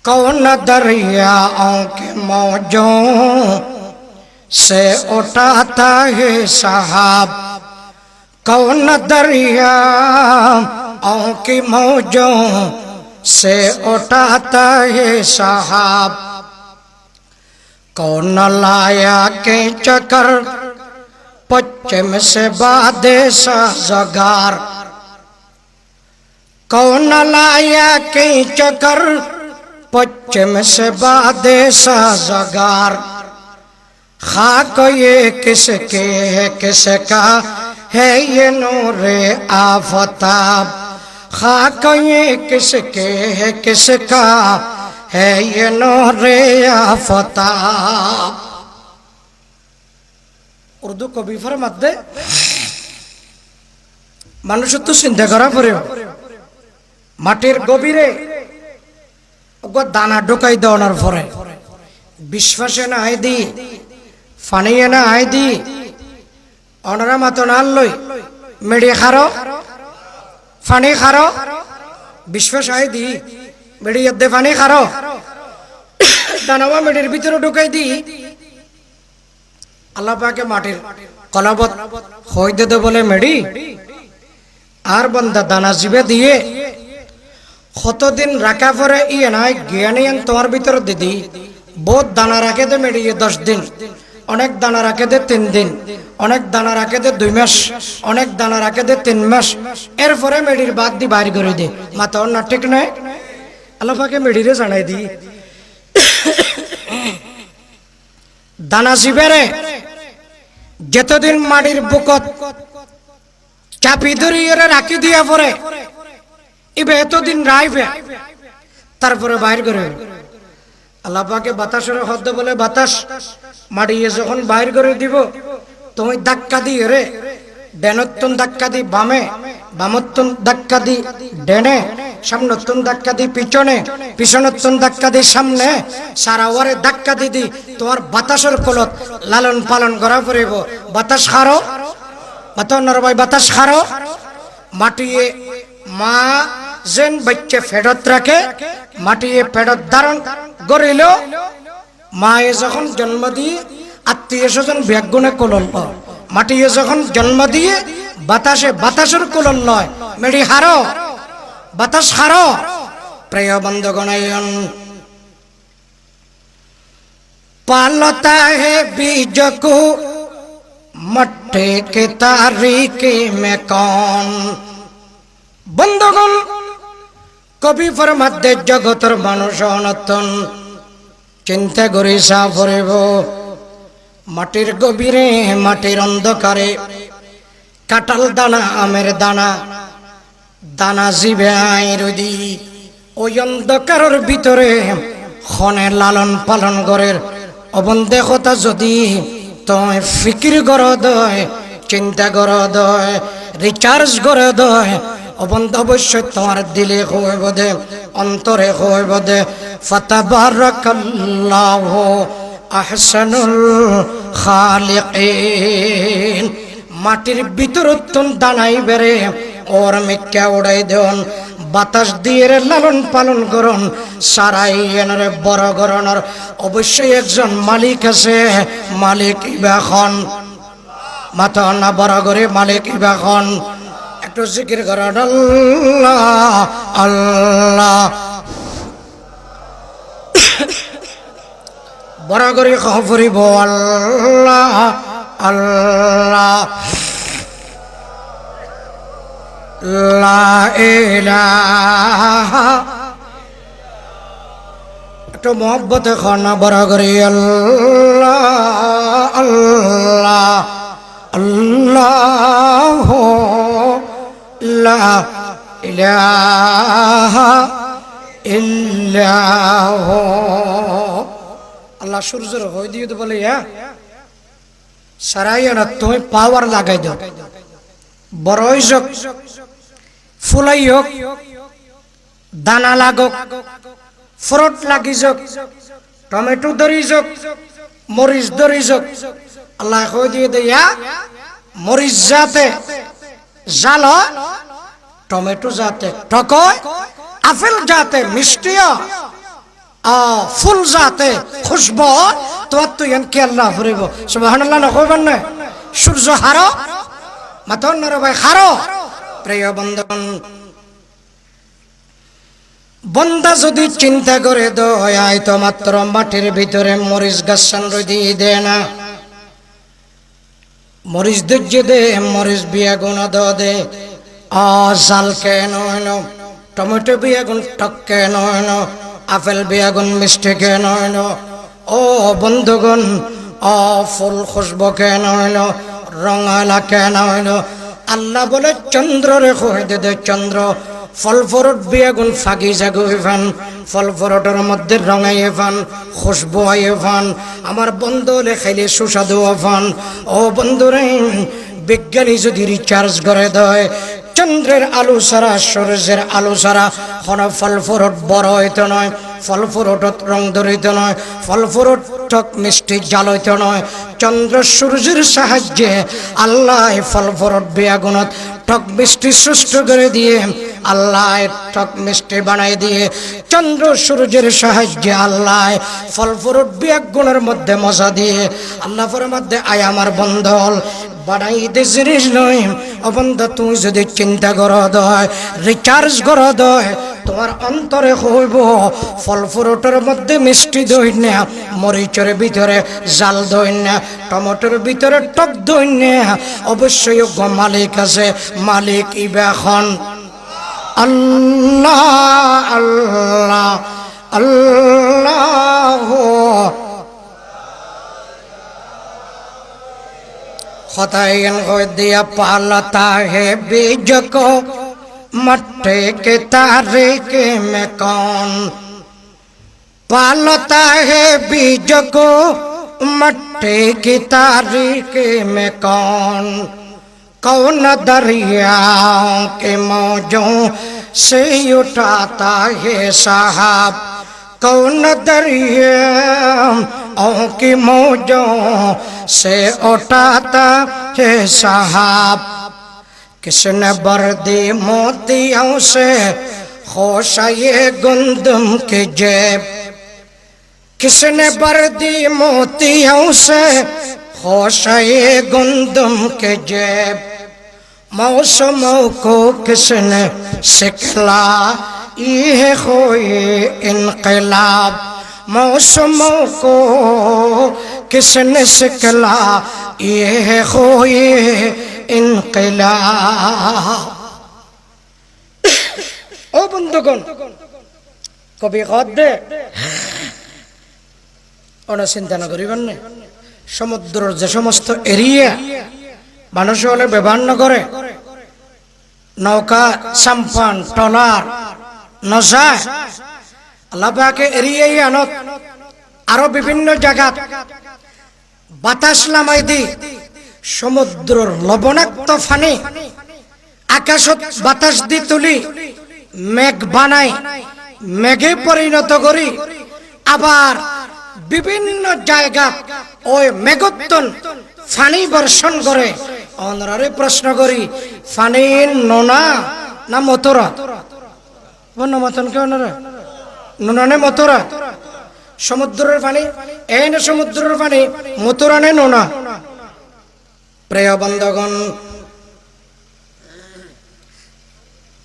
कौन दरियाओं के मौजों से उठाता है सहाब, कौन दरियाओं की मौजों से उठाता है सहाब, कौन लाया के चक्कर पश्चिम से बादे साजगार, कौन लाया के चक्कर पश्चिम से बादे साजगार, खाक ये किसके है किसका है ये नूरे आफताब, खाक ये किसके है किसका है ये नूरे आफताब। उर्दू कवि फरमाते মানুষ তো চিন্তা করা পড়ে মাটির গভীরে দানা ঢোকাই দেওয়ার পরে বিশ্বাসে না আই দি ফানিয়ে না আই দি অনরা মাতো না লই মেডি খারো ফানি খারো বিশ্বাস আই দি মেডি দে ফানি খারো দানাওয়া মেডির ভিতরে ঢুকাই দি আল্লাহ পাকে মাটির কলাবত হইতে দে বলে মেডি আর বন্দা দানা জিবে দিয়ে কতদিন রাখা পরে ইয়ে নাই জ্ঞানিয়ান তোমার ভিতরে দিদি বহুত দানা রাখে দে মেডিয়ে 10 দিন, অনেক দানা রাখে দে 3 দিন, অনেক দানা রাখে দে 2 মাস, অনেক দানা রাখে দে 3 মাস, এরপরে মেডির বাদ দি বাইর করে দে মাথা না ঠিক নয়। আল্লাহ পাকে মেডিরে জানাই দি দানা জিবেরে যতদিন মাটির বুকত চাপি ধরিয়ে রাখি দিয়া পরে ইবে এতদিন রাইবে তারপরে বাইর করে আল্লাহ পাকে বাতাসের শব্দ বলে বাতাস মাটিয়ে যখন বাইর করে দিব তুমি ধাক্কা দিয়ে রে ডেনত্তন ধাক্কা দি বামে, বামত্তন ধাক্কা দি ডেনে, সামনত্তন ধাক্কা দি পিছনে, পিছনত্তন ধাক্কা দি সামনে, সারা ওয়ারে ধাক্কা দি তোমার বাতাসের কলত লালন পালন করা পড়িব। বাতাস খারো বাতার ভাই বাতাস খারো মাটিয়ে মা যেন বাচ্চা ফেরত রাখে মাটিয়ে ফেরত ধারণ করিল মায়ে যখন জন্ম দিয়ে আত্মীয় স্বজন ব্যাগুনে কোলন মাটিয়ে যখন জন্ম দিয়ে বাতাসে বাতাসের কোলন লয় মেডি হারো বাতাস হারো। প্রিয় বন্ধুগণ পালতা হে বীজ কো মট্টি কে তারিকি মে কৌন। বন্ধুগণ কবি ফরমাতে জগতের মানুষ অনতন চিন্তা করি সাফরিব মাটির গভীরে মাটির অন্ধকারে কাটাল দানা আমের দানা দানা জিবে আইরদি ওই অন্ধকারের ভিতরে খনে লালন পালন করে অবন্ধে কথা যদি তোমায় ফিকির করে দয় চিন্তা করে দয় রিচার্জ করে দয় অবন্ধ অবশ্যই তোমার দিলে হইব দে অন্তরে হইব দে ফাতাবারাকাল্লাহু আহসানুল খালিকিন। মাটির ভিতর তুন দানাই বেড়ে ওর মিক্কা উড়াই দেন বাতাস দিয়ে লালন পালন করুন সারাই এনারে বড় গরণর অবশ্যই একজন মালিক আছে। মালিক ইবাখন মাথা না বড় করে মালিক ইবাখন একটু জিকির করেন আল্লাহ আল্লাহ বড় করে খবরিব আল্লাহ আল্লাহ লা ইলাহা একটু মহব্বতে খানা বড় করে আল্লাহ আল্লাহ আল্লাহ লা ইলাহা ইল্লাহ। আল্লাহ সূর্যের হই দিয়ে বলে সারাই না তুমি পাওয়ার লাগাই দাও বড়ই যোগ ফুলাই হোক দানা লাগক ফ্রুট লাগি যোগ টমেটো ধরি যোগ মরিচ ধরি যোগ আল্লাহ হই দিয়ে দেয়া মরিচ জাতে জাল, টমেটো জাতে টক, আপেল জাতে মিষ্টি, ফুল জাতে খুশবু। তোমার তুই কি আল্লাহ ফুরিব সুবহানাল্লাহ না কইবেন না? সূর্য হারো মাথন নরে ভাই হারো। প্রিয় বন্ধুগণ, বন্দা যদি চিন্তা করে দয়ায় তো মাত্র মাটির ভিতরে মরিচ গাছান দিয়ে দেয় না, মরিচ ধৈর্য দে, মরিচ বিয়াগুন দে, জাল কেন হইল, টমেটো বিয়াগুন টক কেন হইল, আপেল বিয়াগুন মিষ্টি কেন হইল, ও বন্ধুগণ ফুল খুশবু কেন হইল, রঙালা কেন হইল? আল্লাহ বলে চন্দ্র রে কই দে, চন্দ্র ফল ফরট বিয়াগুন ফাঁকি জাগুই ফান, ফল ফরটের মধ্যে রঙাইয়ে ফান, খুশবু আইয়ে ফান, আমার বন্ধু হলে খাইলে সুস্বাদু ফান। ও বন্ধুরে, বিজ্ঞানী যদি রিচার্জ করে দেয়, চন্দ্রের আলো ছাড়া সূর্যের আলো ছাড়া কোন ফল ফরট বড় হইতে নয়, ফল ফরটত রং ধরিতে নয়, ফল ফরট টক মিষ্টি জাল হইতে নয়। চন্দ্র সূর্যের সাহায্যে আল্লাহ ফল ফরট বিয়াগুণত টক মিষ্টি সৃষ্টি করে দিয়ে, আল্লাহ টক মিষ্টি বানাই দিয়ে, চন্দ্র সূর্যের সাহায্যে আল্লাহ ফল ফরট বিয়াগুণের মধ্যে মজা দিয়ে আল্লাহ ফরের মধ্যে আয় আমার বন্ধল বাড়াই দে জিনিস নয়। ও বন্ধু, তুই যদি চিন্তা কর দয়, রিচার্জ কর দয়, তোমার অন্তরে হইব ফল ফ্রুটের মধ্যে মিষ্টি দই না, মরিচের ভিতরে জাল দই না, টমেটোর ভিতরে টক দই না। অবশ্যই মালিক আছে, মালিক ইবাখন আল্লাহ আল্লাহ আল্লাহ। खुदाइन को दिया पालता है बीज को, मट्टे के तारीके में कौन पालता है बीज को, मट्टे की तारीके में कौन, कौन दरियाओं के मौजों से उठाता है साहब, कौन दरियाओं की मौजों से उठाता है साहब, किसने बर्दी मोतियों से खोशाए गुंदम के जेब, किसने बर्दी मोतियों से खोशाए गुंदम के जेब, मौसमों को किसने सिखला ये कोई इनकलाब, मौसमों को किसने सिखला ये कोई इनकलाब। ও বন্ধুগণ, কবি গদ্যে ওনা চিন্তা না করিবেন না, সমুদ্রের যে সমস্ত এরিয়া মানুষ হলে ব্যবহার না করে, নৌকা সাম্পান টলার নজায়, আল্লাহ পাকে এরিয়াই আনত আরো বিভিন্ন জায়গা বাতাস নামাই দি, সমুদ্রের লবণাক্ত ফানি আকাশত বাতাস দি তুলি মেঘ বানাই, মেঘে পরিণত করি, আবার বিভিন্ন জায়গা ওই মেঘোত্তন ফানি বর্ষণ করে। অনরারে প্রশ্ন করি, ফানি নোনা না মতরা? মতন কেউ নোনা নে মতরা? সমুদ্রের পানি এই না সমুদ্রের পানি মতরা নে নোনা? প্রিয় বন্ধুগণ,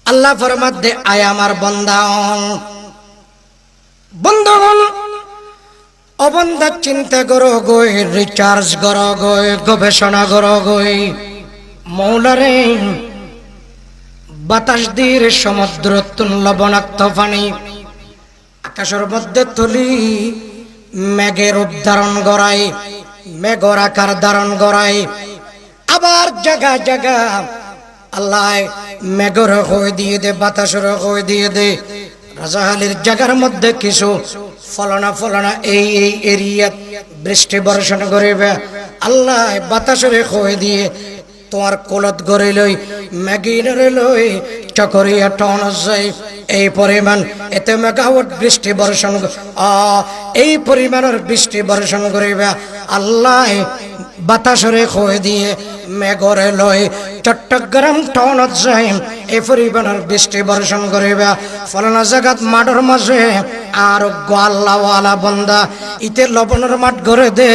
আল্লাহ ফরমাত দে আয় আমার বান্দা, বন্ধুগণ অবন্ধা চিন্তা করো গই, রিচার্জ করো গই, গবেষণা করো গই, মৌলারে বাতাস দিয়ে সমুদ্র লবণাক্ত পানি আকাশের মধ্যে তুলি মেঘের রূপ ধারণ করাই, মেঘর আকার ধারণ করাই, আবার জায়গা জায়গা আল্লাহ মেঘর হয়ে দিয়ে দে, বাতাসের হয়ে দিয়ে দে। রাজাহালির জায়গার মধ্যে কিছু ফলনা ফলনা এই এই এরিয়াত বৃষ্টি বর্ষণ করিবে, আল্লাহ বাতাসের হয়ে দিয়ে তোমার কোলত গড়ে লই, মেঘিনরে লই চকরিয়া টন যায়, এই পরিমাণ এতে মেঘাওয়াট বৃষ্টি বর্ষণ, এই পরিমাণের বৃষ্টি বর্ষণ করিবে। আল্লাহ বাতাসরে খয়ে দিয়ে মেঘরে লয় চট্টগ্রাম টাউনত যাই এ পরিমাণের বৃষ্টি বর্ষণ করিবা ফলানা জায়গাত মাঠের মাঝে আর গোয়াল্লাওয়ালা বন্দা ইতে লবণের মাঠ গড়ে দে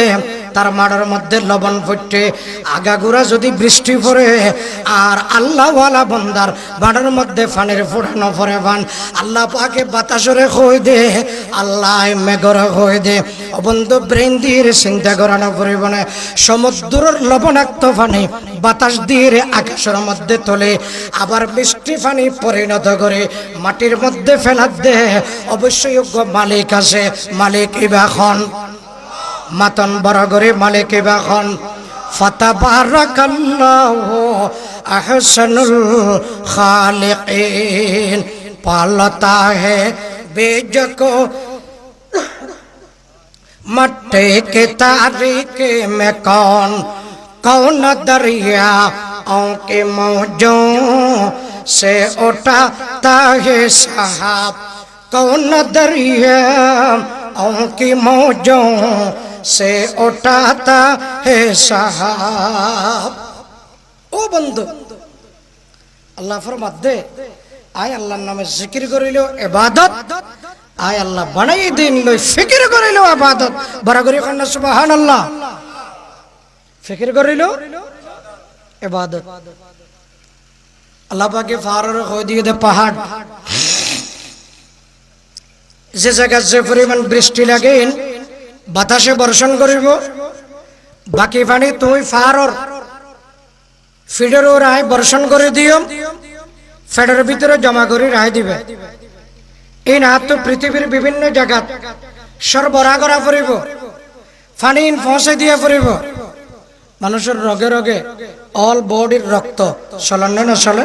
তার মাঠের মধ্যে লবণ পড়তে আগাগোড়া যদি বৃষ্টি পড়ে আর আল্লাহওয়ালা বন্দার মাঠের মধ্যে ফানের ফোড়ানো পরে ফান আল্লাহ পাকে বাতাসরে খয়ে দে আল্লাহ মেঘরে খয়ে দে অবন্ধ ব্রেন দিয়ে চিন্তা করানো পরিবনে সমুদ্রের লবণাক্ত পানি বাতাস দিয়ে আকাশের মধ্যে তোলে আবার বৃষ্টি পানি পরিণত করে মাটির মধ্যে ফেলাত দে অবশ্যই মালিক আছে মালিক ইবাখন মাতন বড় করে মালিক ইবাখন ফাতাবারাকাল্লাহু আহসানুল খালিকিন পালতা হে বেজকো मट्टे के तारीके में कौन दरिया के मौजों से उठाता है साहब कौन दरिया की मौजों से उठाता है साहब ओ बंधु अल्लाह फरमात दे आय अल्लाह नामे जिक्र करिलो इबादत आय अल्लाह बनाई दिन लो फिक्र करिलो इबादत बड़ा करी कन्ना सुबहानाल्लाह फिक्र करिलो इबादत अल्लाह पाके फारर खो दिए दे पहाड़ যে জায়গা যে পরিমাণ বৃষ্টি লাগে বাতাসে বর্ষণ করিব বাকি পানি তুই ফারর ফিডের রায় বর্ষণ করে দিও ফেডের ভিতরে জমা করে রায় দিবে এই না তো পৃথিবীর বিভিন্ন জায়গা সরবরাহ করা পড়িব পানি পৌঁছে দিয়া পড়িব মানুষের রগে রগে অল বডির রক্ত চলন না চলে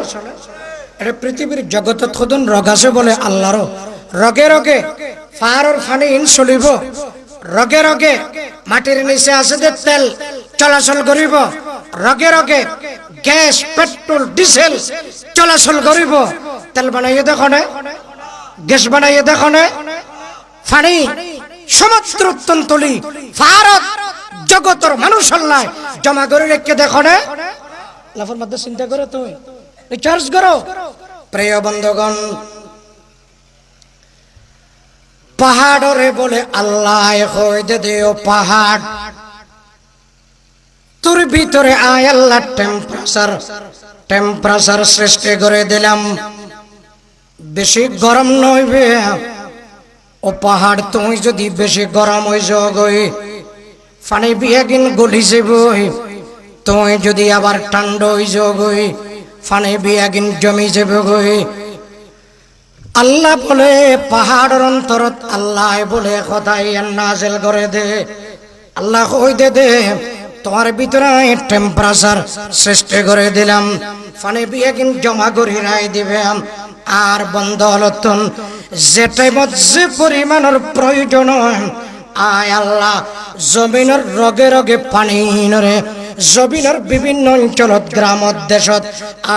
এটা পৃথিবীর জগতত খুদন রগ আছে বলে আল্লাহরও রগে রগে ফারর পানি চলিব রগে রগে মাটির নিচে আছে যে তেল চলাচল করিব রগে রগে গ্যাস পেট্রোল ডিজেল চলাচল করিব তেল বানাইয়ে দেখো না গ্যাস বানাইয়ে দেখো না পানি সমুদ্র তলি ভারত জগতের মানুষ আল্লাহ জমা করে রেখে দেখো না লাফের মধ্যে চিন্তা করো তুমি রিচার্জ করো প্রিয় বন্ধুগণ পাহাড়রে বলে আল্লাহ হইতে দেও পাহাড় তোর ভিতরে আয় আল্লাহ টেম্পারেচার সৃষ্টি করে দিলাম বেশি গরম নইবে ও পাহাড় তুমি যদি বেশি গরম হয়ে যাও গই পানি বিয়াগিন গলি যাবই তুমি যদি আবার ঠান্ডা হয়ে যাও গই পানি বিয়াগিন জমি যাবে গই আল্লাহ বলে পাহাড়ের অন্তরত আল্লাহ বলে খোদাই নাজিল করে দে আল্লাহ কই দে তোমার ভিতরে টেম্পারেচার সৃষ্টি করে দিলাম পানি বিয়াগিন জমা করে রাই দিবে আর বন্ধ হলতন যে টাইমত যে পরিমাণের প্রয়োজন আয় আল্লাহ জমিনের রগে রগে পানি নরে জমিনের বিভিন্ন অঞ্চলত গ্রামত দেশত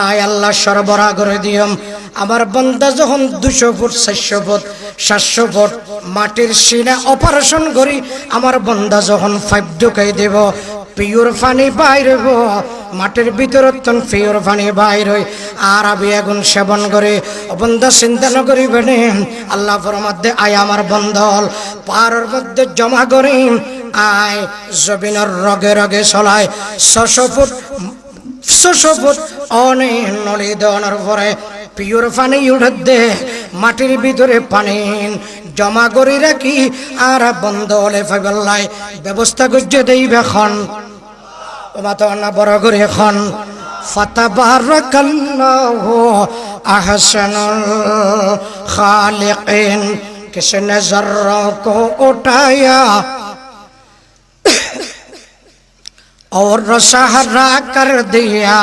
আয় আল্লাহ সরবরাহ করে দিয়ম আমার বন্দা যখন 200 ফুট 400 ফুট 700 ফুট মাটির সিনা অপারেশন করি আমার বন্দা যখন 5 ঢুকাই দেব পিওর পানি বাইর হইব মাটির ভিতরত পিওর পানি বাইর হই আর আবি আগুন সেবন করে বন্দা চিন্তা ন করিবেন আল্লাহ ফরমাতে আয় আমার বন্ধল পাহাড়ের মধ্যে জমা করি আয় জমিনের রগে রগে চলায় 600 ফুট অনেক নলি দেওয়ার পরে পিওর পানি উঠে দে মাটির ভিতরে পানি জমা করে রাখি আর বন্ধ হলে ফাইবাল্লাই ব্যবস্থা করছে দেইবে এখন মাতা না বড় করে এখন ফাতাবারাকাল্লাহু আহসানুল খালিকিন किसने जर्रों को उठाया और सहारा कर दिया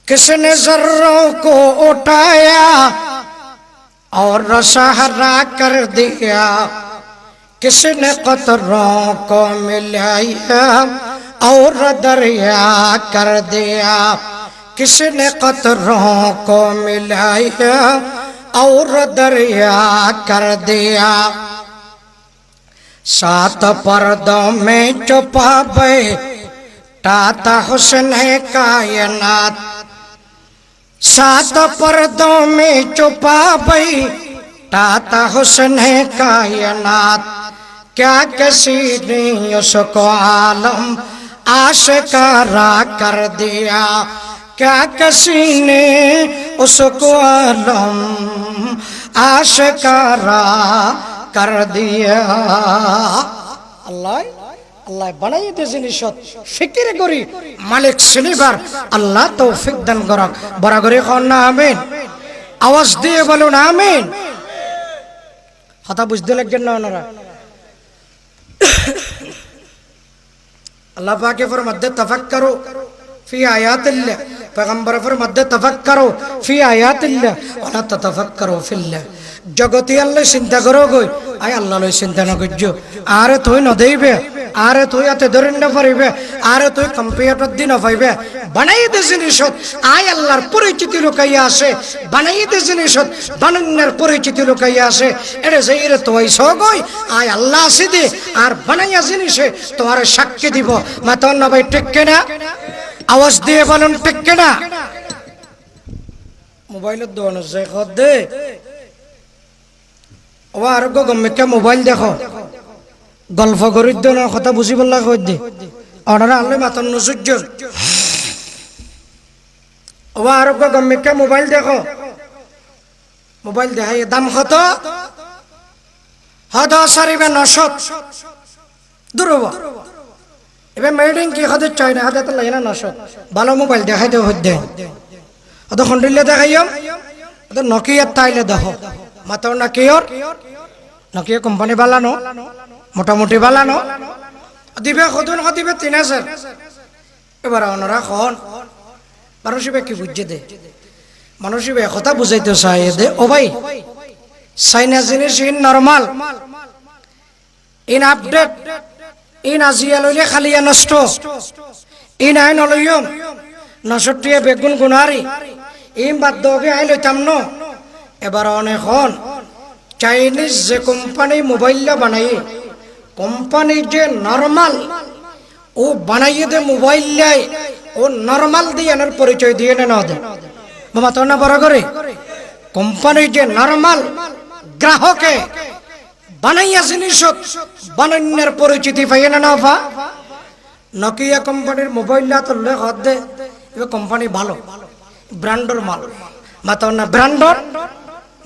किसने जर्रों को उठाया और सहारा कर दिया किसने कतरों को मिलाया और दरिया कर दिया किसने कतरों को मिलाया और दरिया कर दिया सात पर्दों में छुपा बैठाता हुस्न कायनात, सात पर्दों में छुपा बैठाता हुस्न कायनात, क्या किसी ने उसको आलम आशिकारा कर दिया, क्या किसी ने उसको आलम आशिकारा कर दिया। अल्लाह अल्लाह बनाई दे जिनिसत ফিকির করি মালিক সিনিবার আল্লাহ তৌফিক দান করক। বড় করে কোন না আমিন, আওয়াজ দিয়ে বলুন আমিন। কথা বুঝতে লাগছেন না ওনারা? अल्लाह पाक के फरमाते तफक्करो फी आयातिल्लाह, पैगंबर फरमाते तफक्करो फी आयातिल्लाह वला ततफक्करो फिल्लाह। जगती अल्लाह चिंता करो गई आय अल्लाह लो चिंता न करजो। आरे तुई न देइबे, आरे तुई आते धरिन न पारिबे, आरे तुई कम्पिউটার দি न पाइबे। বানাই দে জিনিসত আয় আল্লাহর পরিচিতি লুকাইয়া আছে, বানাই দে জিনিসত বানান্নার পরিচিতি লুকাইয়া আছে। এরে যাইরে তোই সগই আয় আল্লাহ আছে দে আর বানাইয়া জিনিসে তোমার সাক্ষী দিব। মাতন না ভাই ঠিক কিনা? আওয়াজ দিয়ে বলুন ঠিক কিনা? মোবাইলত দোনো যাই খদ দে ও আর গো গম্মিকা মোবাইল দেখো গল্প করির দে না কথা বুঝি বললা কই দে অনারা আল্লাহ মাতন নসুজ্জর ও আর গো গম্মিকা মোবাইল দেখো, মোবাইল দেখাই দাম কত? হদ সারিবে 900 দুরব। এবে মেডিং কি হদ চাই না হাতে লাগে না 900 ভালো মোবাইল দেখাই দে হদ্দে অত খন্ডিলে দেখাইম অত নকিয়া তাইলে দেখো মাতর না কিয়র নকিয়া কোম্পানি বালানো মোটামুটি বালানো দিবে কদন দিবে 3000। এবার ওনারা খন মানুষিবে কি বুঝে দে, মানুষিবে কথা বুঝাইতে চাই দে ও ভাই চাইনা জিনিস ইন নরমাল ইন আপডেট ইন আজিয়া লইলে খালিয়া নষ্ট ইন আইন লইম 69 বেগুন গুনারি ইন বাদ দগে আই লইতাম ন। এবার অনেকক্ষণ চাইনিজ যে কোম্পানি মোবাইলটা বানাই কোম্পানি যে নরমাল ও বানাইয়ে দে মোবাইল ও নরমাল দিয়ে এনার পরিচয় দিয়ে না দে বাবা তো না বড় করে কোম্পানি যে নরমাল গ্রাহকে বানাইয়া জিনিস বানান্যার পরিচিতি পাইয়ে না পা। নকিয়া কোম্পানির মোবাইলটা তো হদ দে এবার কোম্পানি ভালো ব্র্যান্ডর মাল মাতা না ব্র্যান্ডর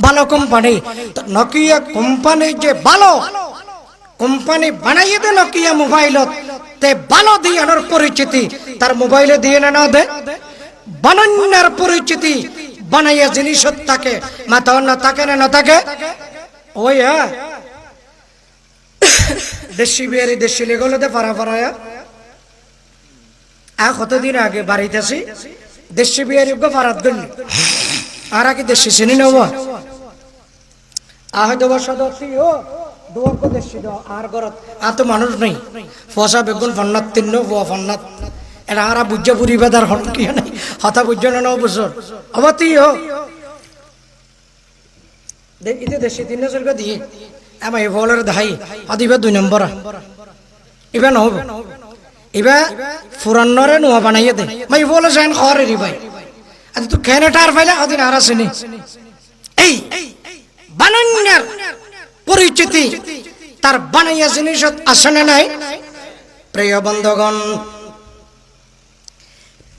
ভালো কোম্পানি। নকিয়া কোম্পানি যে ভালো কোম্পানি বানাইয়ে দে নকিয়া মোবাইলত তে ভালো দিয়ে আনার পরিচিতি তার মোবাইলে দিয়ে না দে বানান্যার পরিচিতি বানাইয়া জিনিস থাকে মাতা না থাকে না থাকে ওই হ্যাঁ দেশি বিয়ারি দেশি লেগলতে পারা পারায়া কতদিন আগে বাড়িতে আসি দেশি বিয়ারি ফারাত গলি আর আগে দেশি চিনি নেব হয়তো সদস্য ও দুয়ার্ক দেশি দাও আর ঘরত আর তো মানুষ নেই ফসা বেগুন ফন্নাত তিন্ন ফন্নাত এটা আর বুঝে পুরিবেদার হন কি নাই হতা বুঝে না বছর অবতি হো ইতে দেশি 300 দিয়ে আমার এই বলের ধাই আদিবা 2 নম্বর ইবা নহব ইবা ফুরান্নরে নোয়া বানাইয়ে দে মাই বলে যান খরে রি ভাই আজ তুই কেনে টার ফাইলা আদিন আর আসেনি এই বানান্যার পরিচিতি তার বানাইয়া জিনিস আসনে নাই। প্রিয় বন্ধুগণ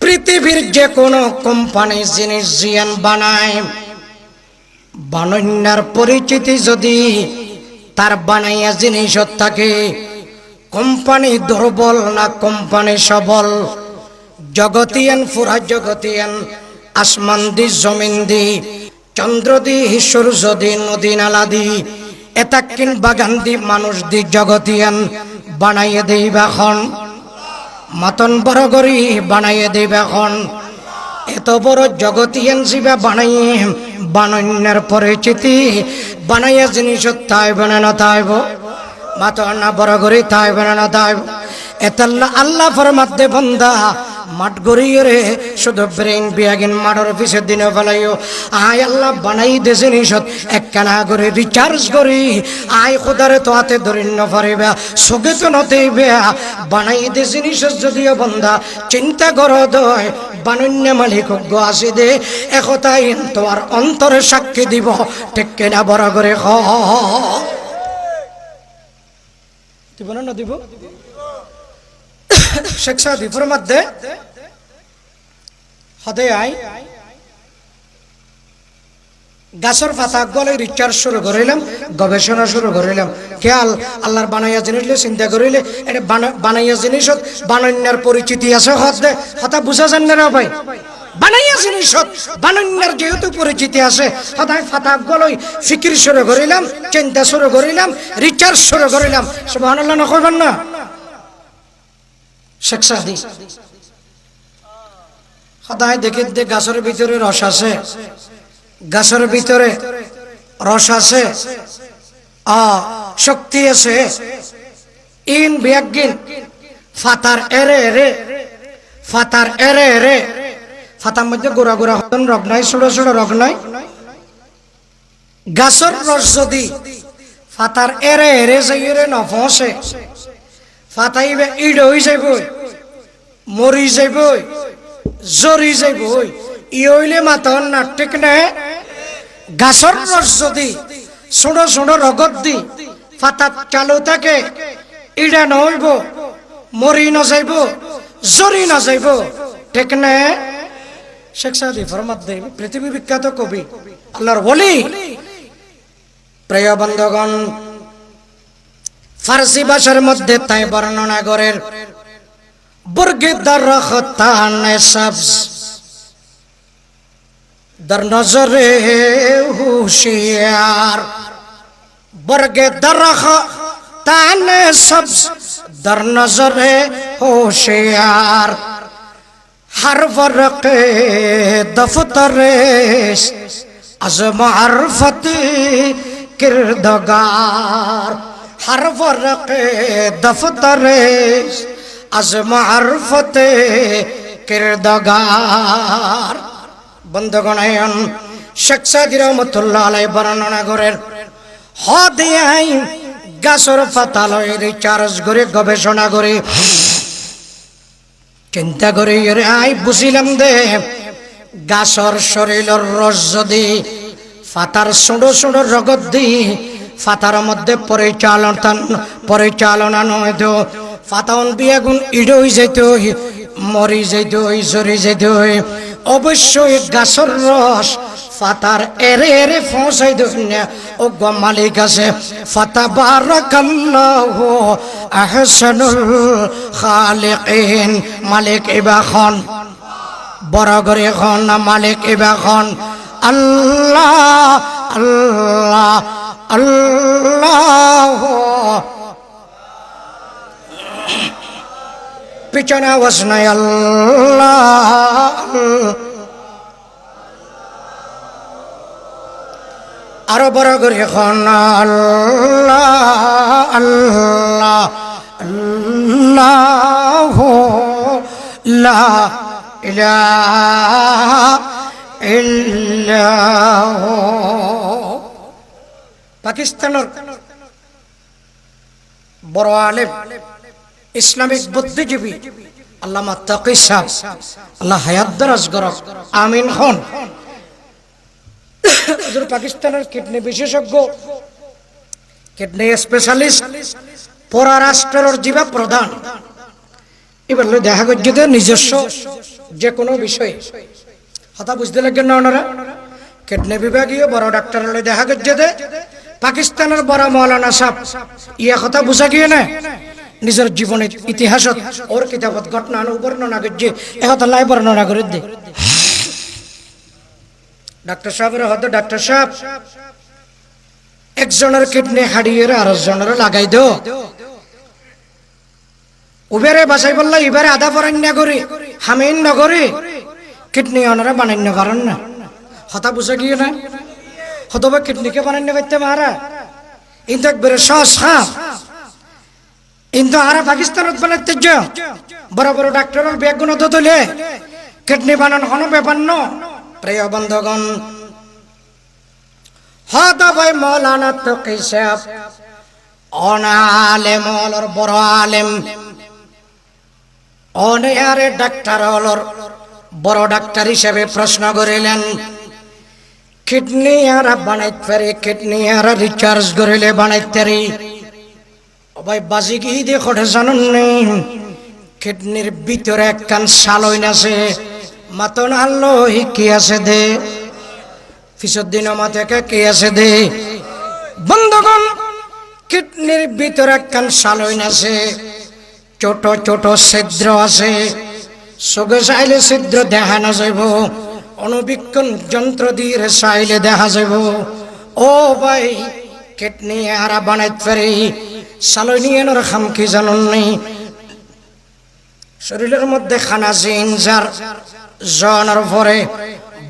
পৃথিবীর যে কোনো কোম্পানি জিনিস জিয়ান বানায় বানান্যার পরিচিতি যদি তার বানাইয়া জিনিস থাকে কোম্পানি দুর্বল না কোম্পানি সবল। জগতিয়ান ফুরা জগতিয়ান আসমান দি জমিন দি চন্দ্র দি সূর্য দি নদী নালা দি এতাকিন বাগান দি মানুষ দি জগতিয়ান বানাইয়ে দেইবা খন মাতন বড় করি বানাইয়ে দেইবা খন এত বড় জগতিয়ান জীবা বানাইয়ে বানান্যার পরিচিতি বানাইয়া জিনিস তাইব না তাইব মাতন না বড় করি তাইব না তাইব এতাল্লা আল্লাহ ফরমাতে বন্দা মাঠ গড়িয়ে রে শুধু ব্রেন বিয়াগিন মাঠের পিছের দিনে ফেলাইও আয় আল্লাহ বানাই দে জিনিসত একখানা করে রিচার্জ করি আয় খোদারে তো হাতে ধরে নফারিবা সগে তো নতেইবে বানাই দে জিনিসত যদিও বন্ধা চিন্তা কর দয় বানন্য মালিক গো আসি দে একতাই তোমার অন্তরে সাক্ষী দিব ঠিক কিনা বড় করে খ দিব না দিব শেখ সাদিফের মধ্যে হদে আই গাছের পাতা গলে রিচার্জ শুরু করিলাম গবেষণা শুরু করিলাম খেয়াল আল্লাহর বানাইয়া জিনিস চিন্তা করিলে এটা বানাইয়া জিনিস বানান্যার পরিচিতি আছে হদে হতা বুঝা যান না ভাই বানাইয়া জিনিস বানান্যার যেহেতু পরিচিতি আছে হদায় ফাতা গলই ফিকির শুরু করিলাম চিন্তা শুরু করিলাম রিচার্জ শুরু করিলাম সুবহানাল্লাহ না কইবেন না শেখ সাদি হদায় দেখে দে গাছের ভিতরে রস আছে গাছের ভিতরে রস আছে শক্তি আছে ইন বিয়াগিন ফাতার এরে রে ফাতার এরে রে ফাতার মধ্যে গোড়া গোড়া হতন রগ নাই ছোট ছোট রগ নাই গাছের রস যদি ফাতার এরে এরে যাইরে নফসে ফাতাইবে ইড হয়ে যাইব মরি যাইব জরি যাইব ই হইলে মাতন না ঠিক না গাছের রস যদি ছোট ছোট রগত দি ফাতাত চালু থাকে ইডা নহইব মরি না যাইব জরি না যাইব ঠিক না শেখ সাদি ফরমাত দেব পৃথিবী বিখ্যাত কবি আল্লাহর ওলি প্রিয় বন্ধুগণ ফারসি ভাষার মধ্যে তাই বর্ণনা করেন বুর্গে দরখতানে সবজ در نظر ہوشیار برگ درختان سبز در نظر ہوشیار ہر ورق دفترش از معرفت کردگار ہر ورق دفترش از معرفت کردگار বন্ধুগণ শেখ সাদি রহমতুল্লাহ আলাইহি বর্ণনা করেন হদে আই গাছের পাতা লয় রিচার্জ করে গবেষণা করে চিন্তা করে আই বুঝিলাম দে গাছের শরীরের রস যদি পাতার ছোট ছোট রগত দি পাতার মধ্যে পরিচালনা নয় তো পাতান বিয়াগুন ইড হয়ে যাইত মরি যাইত জরি যাইত অবশ্যই গাছের রস ফাতার এরে এরে ফসাই দুনিয়া ও গো মালিক আছে ফাতাবারাকাল্লাহু আহসানুল খালিকিন মালিক ইবাখন বড় করে খন না মালিক ইবাখন আল্লাহ আল্লাহ আল্লাহ পিছনে আওয়াজ নাই আল্লাহ আরো বড় করে এখন আল্লাহ আল্লাহ আল্লাহ লা ইলাহা ইল্লাল্লাহ পাকিস্তানের বড় আলেম ইসলামিক বুদ্ধিজীবী আল্লামা তাকি সাহেব আল্লাহ হায়াত দারাজ করক আমিন খান হুজুর পাকিস্তানের কিডনি বিশেষজ্ঞ কিডনি স্পেশালিস্ট পররাষ্ট্রের জিবা প্রধান এবার দেখা গেছে নিজস্ব যে কোনো বিষয় কথা বুঝতে লাগেন না ওনারা কিডনি বিভাগীয় বড় ডাক্তারের দেখা গেছে পাকিস্তানের বড় মৌলানা সাহেব ইয়া কথা বুঝা গিয়ে না নিজের জীবনের ইতিহাসত ওর কিতাবত ঘটনা বর্ণনা করছে একথা লাই বর্ণনা করে দে ডাক্তার সাহেবের হয়তো ডাক্তার সাহেব একজনের কিডনি হারিয়ে আর একজনের লাগাই দো উবেরে বাসাই বললা এবারে আধা পরান্য করে হামিন নগরে কিডনি ওনারা বানান্য পারেন না হতা বুঝা গিয়ে না হতবা কিডনিকে বানান্য করতে মারা কিন্তু একবারে সস খাপ কিন্তু আরা পাকিস্তানত বানাইতে যা বড় বড় ডাক্তারের বেগুন তুলে কিডনি বানান হন ব্যাপার ন। প্রিয় বন্ধুগণ, হতা ভাই মৌলানা তকি সাহেব অনালেম হলর বড় আলেম, অনেয়ারে ডাক্তার হলর বড় ডাক্তার হিসেবে প্রশ্ন করিলেন, কিডনি আরা বানাইতে পারে, কিডনি আরা রিচার্জ করিলে বানাইতে পারি। ভাই বাজি কি দেখো জানুন নেই, কিডনির ভিতরে একখান সালইন আছে, মাতন আল্লো কি আছে দে পিছর দিন মাথে কি আছে দে। বন্ধুগণ, কিডনির ভিতরে একখান সালইন আছে, ছোট ছোট ছিদ্র আছে, চোখে চাইলে ছিদ্র দেখা না যাইব, অনুবীক্ষণ যন্ত্র দিয়ে চাইলে দেখা যাইব। ও ভাই, কিডনি আরা বানাইতে পারি, সালইনিয়ানোর খাম কি জানুন নেই, শরীরের মধ্যে খানা জিনজার জনের পরে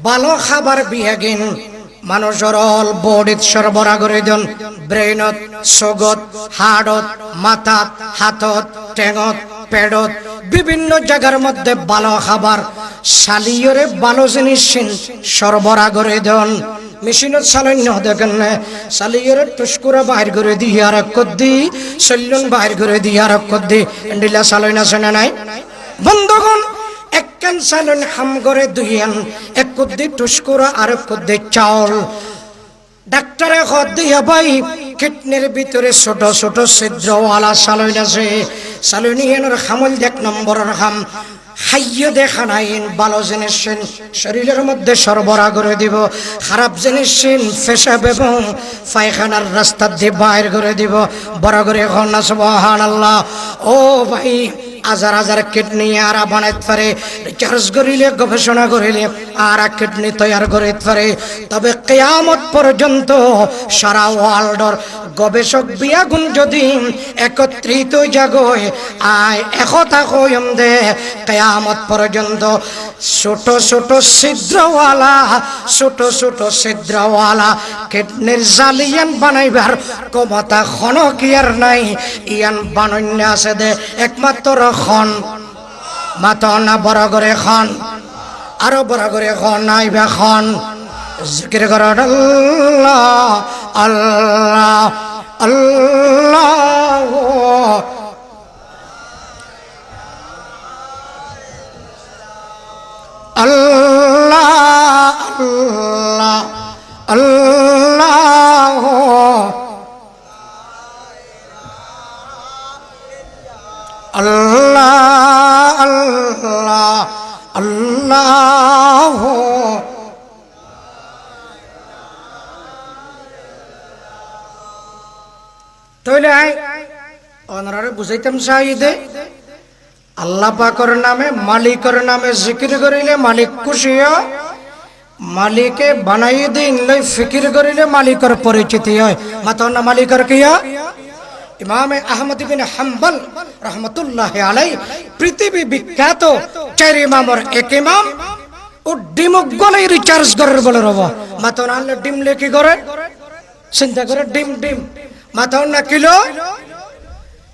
ভালো খাবার বিয়াগিন মানুষের অল বডিত সরবরাহ করে দেন, ব্রেইনত, চোখত, হাড়ত, মাথাত, হাতত, টেঙত, পেটত, বিভিন্ন জায়গার মধ্যে ভালো খাবার সালিয়রে ভালো জিনিস সরবরাহ করে দেন। মেশিনত চালাইন দেখেন না, চালিয়ে টুস্কুরা বাহির করে দি আর কদ্দি চল্লন বাহির করে দি আর কদ্দি এন্ডিলা চালাইন আছে না নাই। বন্ধুগণ, একখান চালন হাম করে দুইয়ান, এক কদ্দি টুস্কুরা আর কদ্দি চাউল। ডাক্তারে খদ দিয়া ভাই কিডনির ভিতরে ছোট ছোট ছিদ্রওয়ালা চালইন আছে, চালইনিয়ানোর খামল এক নম্বরের খাম, খাইয়ে দেখা নাই ভালো জিনিস শরীরের মধ্যে সরবরাহ করে দিব, খারাপ জিনিস পেশাব এবং পায়খানার রাস্তা দিয়ে বাইর করে দিব। বড় করে এখন না সুবহানাল্লাহ। ও ভাই, হাজার হাজার কিডনি আরা বানাইতে পারে, রিচার্জ করিলে গবেষণা করিলে আর কিডনি তৈরি করতে পারে। তবে কিয়ামত পর্যন্ত সারা ওয়ার্ল্ডর গবেষক বিয়াগুন যদি একত্রিত জাগয় আয় একতা কইম দে, কিয়ামত পর্যন্ত ছোট ছোট ছিদ্রওয়ালা ছোট ছোট ছিদ্রওয়ালা কিডনির জালিয়ান বানাইবার ক্ষমতা খনকিয়ার নাই। ইয়ান বানন্য আছে দে একমাত্র খন মাতা না বড় করে খন, আরো বড় করে খন নাইবা খন, জিকির কর আল্লাহ আল্লাহ আল্লাহ। আল্লাহ আল্লাহ আল্লাহ। আল্লাহ আল্লাহ আল্লাহ। তাহলে ওনারা বুঝাইতাম চাইদে আল্লাহ পাকের নামে মালিকের নামে জিকির করিলে মালিক খুশি হয়, মালিকে বানাই দিন লই ফিকির করিলে মালিকের পরিচিতি হয়। মাতার না মালিকের কি হয়? ইমাম আহমদ বিন হাম্বল রহমতুল্লাহ আলাই পৃথিবী বিখ্যাত চার ইমামর এক ইমাম, ও ডিমক গলে রিচার্জ করার বলে রব। মাতার আনলে ডিম লেখি করে চিন্তা করে ডিম ডিম মাতার না কিলো,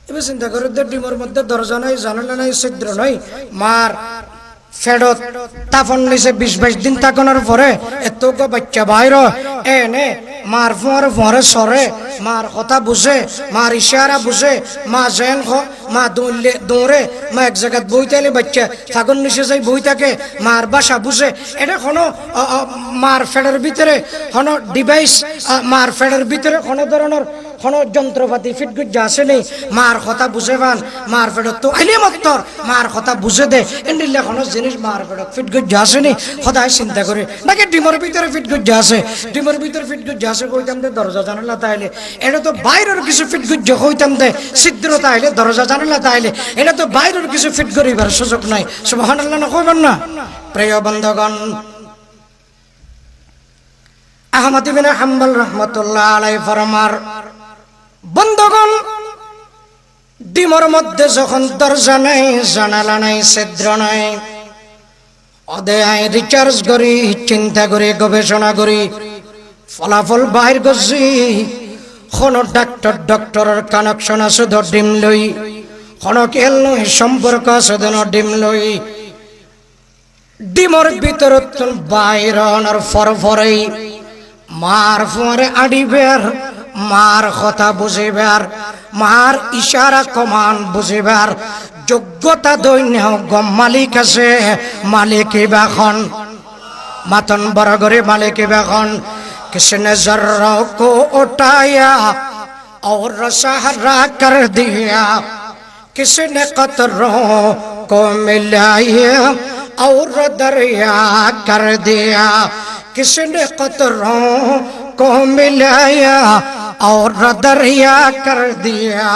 এবার চিন্তা করে ডিমের মধ্যে দরজা নাই, জানালা নাই, ছিদ্র নাই, মার ফেডত তাপন নিচে 20-22 দিন তাকানোর পরে এত বাচ্চা বাইর এনে মার ফোঁয়ারে সরে, মার কথা বুঝে, মার ইশারা বুঝে, মা জেন মা দৌড়ে, মা এক জায়গায় বই তাইলে বাচ্চা ফাগুন নিচে যাই বই থাকে, মার বাসা বুঝে। এটা কোনো মার ফেডের ভিতরে কোনো ডিভাইস, মার ফেডের ভিতরে কোনো ধরনের কোনো যন্ত্রপাতি ফিটগুট যা আছে নেই, মার কথা বুঝে পান, মার ফেডত তো আইলে মত্তর মার কথা বুঝে দে এন্ডিলে কোনো জিনিস মার ফেডত ফিটগুট যা আছে নেই সদায় চিন্তা করে নাকি ডিমের ভিতরে ফিটগুট যা আছে, ডিমের ভিতরে ফিটগুট যা আছে কইতাম দে দরজা জানালা তাইলে, এটা তো বাইরের কিছু ফিটগুট যা কইতাম দে ছিদ্র তাইলে দরজা জানালা তাইলে, এটা তো বাইরের কিছু ফিট করিবার সুযোগ নাই। সুবহানাল্লাহ না কইবেন না? প্রিয় বন্ধুগণ, আহমদ বিন হাম্বল রহমতুল্লাহ আলাইহি ফরমার, বন্ধুগণ ডিমের মধ্যে যখন দরজা নাই, জানালা নাই, ছিদ্র নাই, অদেয় রিচার্জ করি, চিন্তা করি, গবেষণা করি, ফলাফল বাহির করছি, কোন ডক্টরের কানেকশন আছে ডিম লই হনকেল নই সম্পর্ক আছে দেন ডিম লই ডিমর ভিতরত বাইরন ফরফরই মার ফুয়ারে আডিবের মার কথা বুঝিবার মার ইশারা কমান বুঝিবার যোগ্যতা দৈন্য গম মালিক আছে মালিক বাখন মাতন বড় করে মালিক বাখন किसने जर्रों को उठाया और सहारा कर दिया किसने कतरों को मिलाया और दरिया कर दिया किसने कतरों को मिलाया और दरिया कर दिया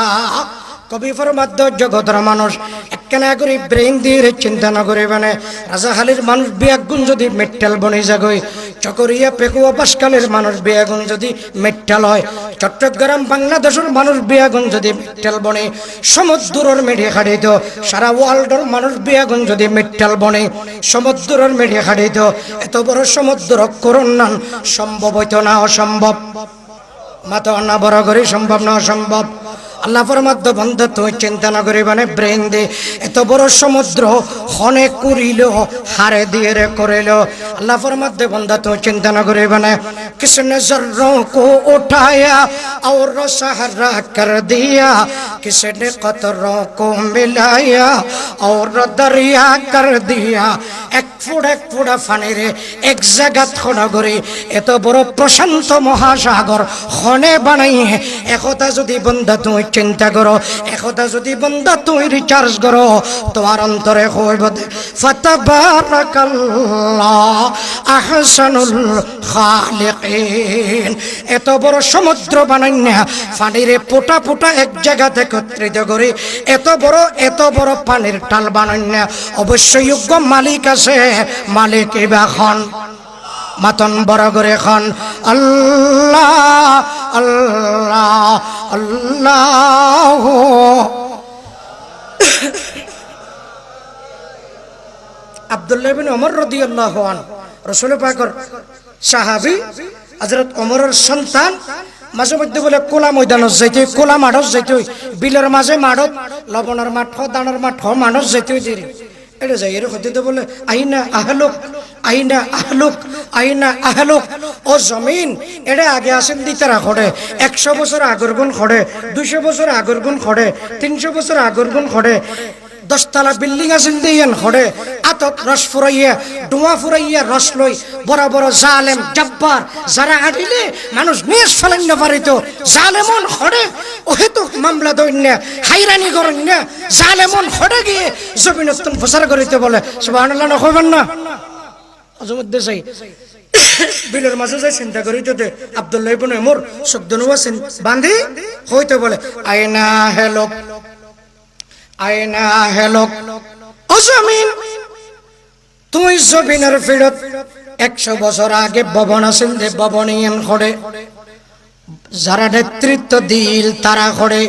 কবি ফরমাদ্দ জগতের মানুষ একখানা করে ব্রেন দিয়ে চিন্তা না করে মানে রাজাহালের মানুষ বিয়াগুন যদি মেটাল বনে যাগই চকরিয়া পেকুয়া পাশকালের মানুষ বিয়াগুন যদি মেটাল হয় চট্টগ্রাম বাংলাদেশের মানুষ বিয়াগুন যদি মেটাল বনে সমুদ্রের মেঢে খাড়িত সারা ওয়ার্ল্ডের মানুষ বিয়াগুন যদি মেটাল বনে সমুদ্রের মেঢে খাড়িত এত বড় সমুদ্র করুণান সম্ভব হইতো না অসম্ভব মাতো না বড় করে সম্ভব না অসম্ভব আল্লাহ ফরমাদ্দ বন্ধ তুই চিন্তা না করি মানে ব্রেন দে এত বড় সমুদ্র হনে করিল হারে দিয়ে রে করিল আল্লাহ ফরমাদ্দ বন্ধ তুই চিন্তা না করি মানে किसने जर्रों को उठाया और सहारा कर दिया किसने कतरों को मिलाया और दरिया कर दिया এক ফুড়া ফানিরে এক জায়গাত খনা করে এত বড় প্রশান্ত মহাসাগর হনে বানাইয়ে একথা যদি বন্ধা তুই চিন্তা করো একথা যদি বন্ধা তুই রিচার্জ করো তোমার অন্তরে হইব ফাতাবারাকাল্লাহ আহসানুল খালিকিন এত বড় সমুদ্র বানাইনা পানিরে পোটা পোটা এক জায়গাতে একত্রিত করে এত বড় পানির টাল বানাইনা অবশ্যই যোগ্য মালিক আছে মালিক এখন মাতন বড় করে এখন আল্লাহ আল্লাহ আল্লাহ আব্দুল্লাহ বিন ওমর রাদিয়াল্লাহু আনহু রাসূল পাকের সাহাবী হযরত ওমরের সন্তান মাঝে মধ্যে বলে কোলা ময়দানত যাইতে কোলা মাঠত যাইতে বিলের মাঝে মাঠত লবণের মাঠ দানার মাঠ মাঠত যাইতে দিরে এটা যাই এর হতে বলে আইনা আহলুক আইনা আহলুক আইনা আহলুক ও জমিন এটা আগে আসেন দিতারা খড়ে 100 বছর আগের গুণ খড়ে 200 বছর আগের গুণ খড়ে 300 বছর আগের গুণ খড়ে 10 তলা বিল্ডিং আছেন দিয়েন খড়ে আতত রস ফুরাইয়া ডুয়া ফুরাইয়া রস লই বড় বড় জালেম জব্বার যারা আদিলে মানুষ নিজ ফেলেন না পারিত জালেমন খড়ে ওহেতু মামলা দইন্যা হাইরানি করন্যা জালেমন খড়ে গিয়ে জমিনতন ফসার করিতে বলে সুবহানাল্লাহ না কইবেন না আজমদ্দে চাই বিলের মাঝে যাই চিন্তা করিতে দে আব্দুল্লাহ ইবনে ওমর শব্দনু আছেন বান্ধি হইতে বলে আয়না হেলক আয়না হেলক ও জমিন তুই জমিনের ফিরত 100 বছর আগে ভবন আছেন দে ভবনিয়ন খড়ে যারা নেতৃত্ব দিল তারা খড়ে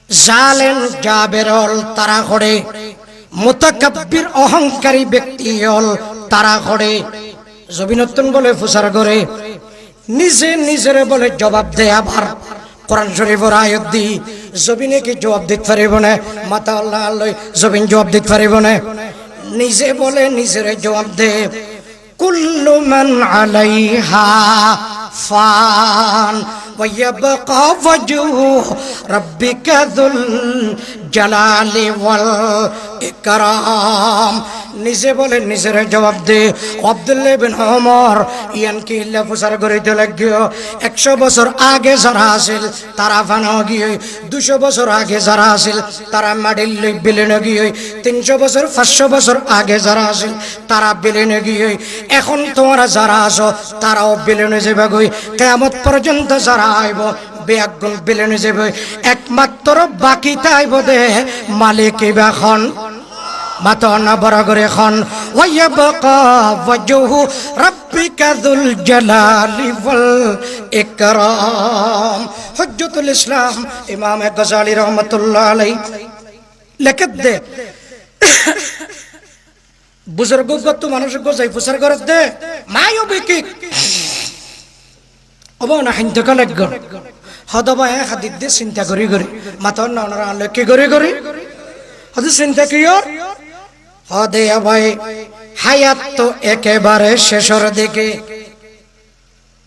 জালেম জাবেরল তারা খড়ে মুতাকাব্বির অহংকারী ব্যক্তি হল তারা খড়ে জবিনতন বলে ফুসার করে নিজে নিজের বলে জবাব দেয় আবার কোরআন শরীফের আয়াত দি জবিনে কি জবাব দিতে পারিব না মাতা আল্লাহ আল্লাহ জবিন জবাব দিতে পারিব না নিজে বলে নিজের জবাব দে কুল্লু মান আলাইহা ফান ويبقى وجه ربك ذو الجلال والإكرام নিজে বলে নিজের জবাব দে আব্দুল্লাহ বিন ওমর ইয়ান কি লফসার করিতে লাগিও 100 বছর আগে যারা আছিল তারা ফানো গিয়ে 200 বছর আগে যারা আছিল তারা মাডিল বিলেনে গিয়ে 300 বছর 500 বছর আগে যারা আছিল তারা বিলেনে গিয়ে এখন তোমরা যারা আছো তারাও বিলেনে যাবে গই কিয়ামত পর্যন্ত যারা আইব বেয়াগুন বিলেনে যাবে একমাত্র বাকি তাইব দে মালিক ইবাখন মাতনা বড় করে খন ওয়ায়াবকা ওয়াজহু রাব্বিকা যুল জালালি ওয়াল ইকরাম হুজ্জাতুল ইসলাম ইমাম গজালি রহমাতুল্লাহ আলাইহি লেখত দে বুজুর্গ গত মানুষ গজাই ফুসার করত দে মায়ো বিকি অবনা হিন্দকা লাগল হদবায় হাদিদ দিয়ে চিন্তা করি করি মাতন ননরা আনলে কি করি করি হদ চিন্তা কি হদে ভাই হায়াত তো একেবারে শেষের দিকে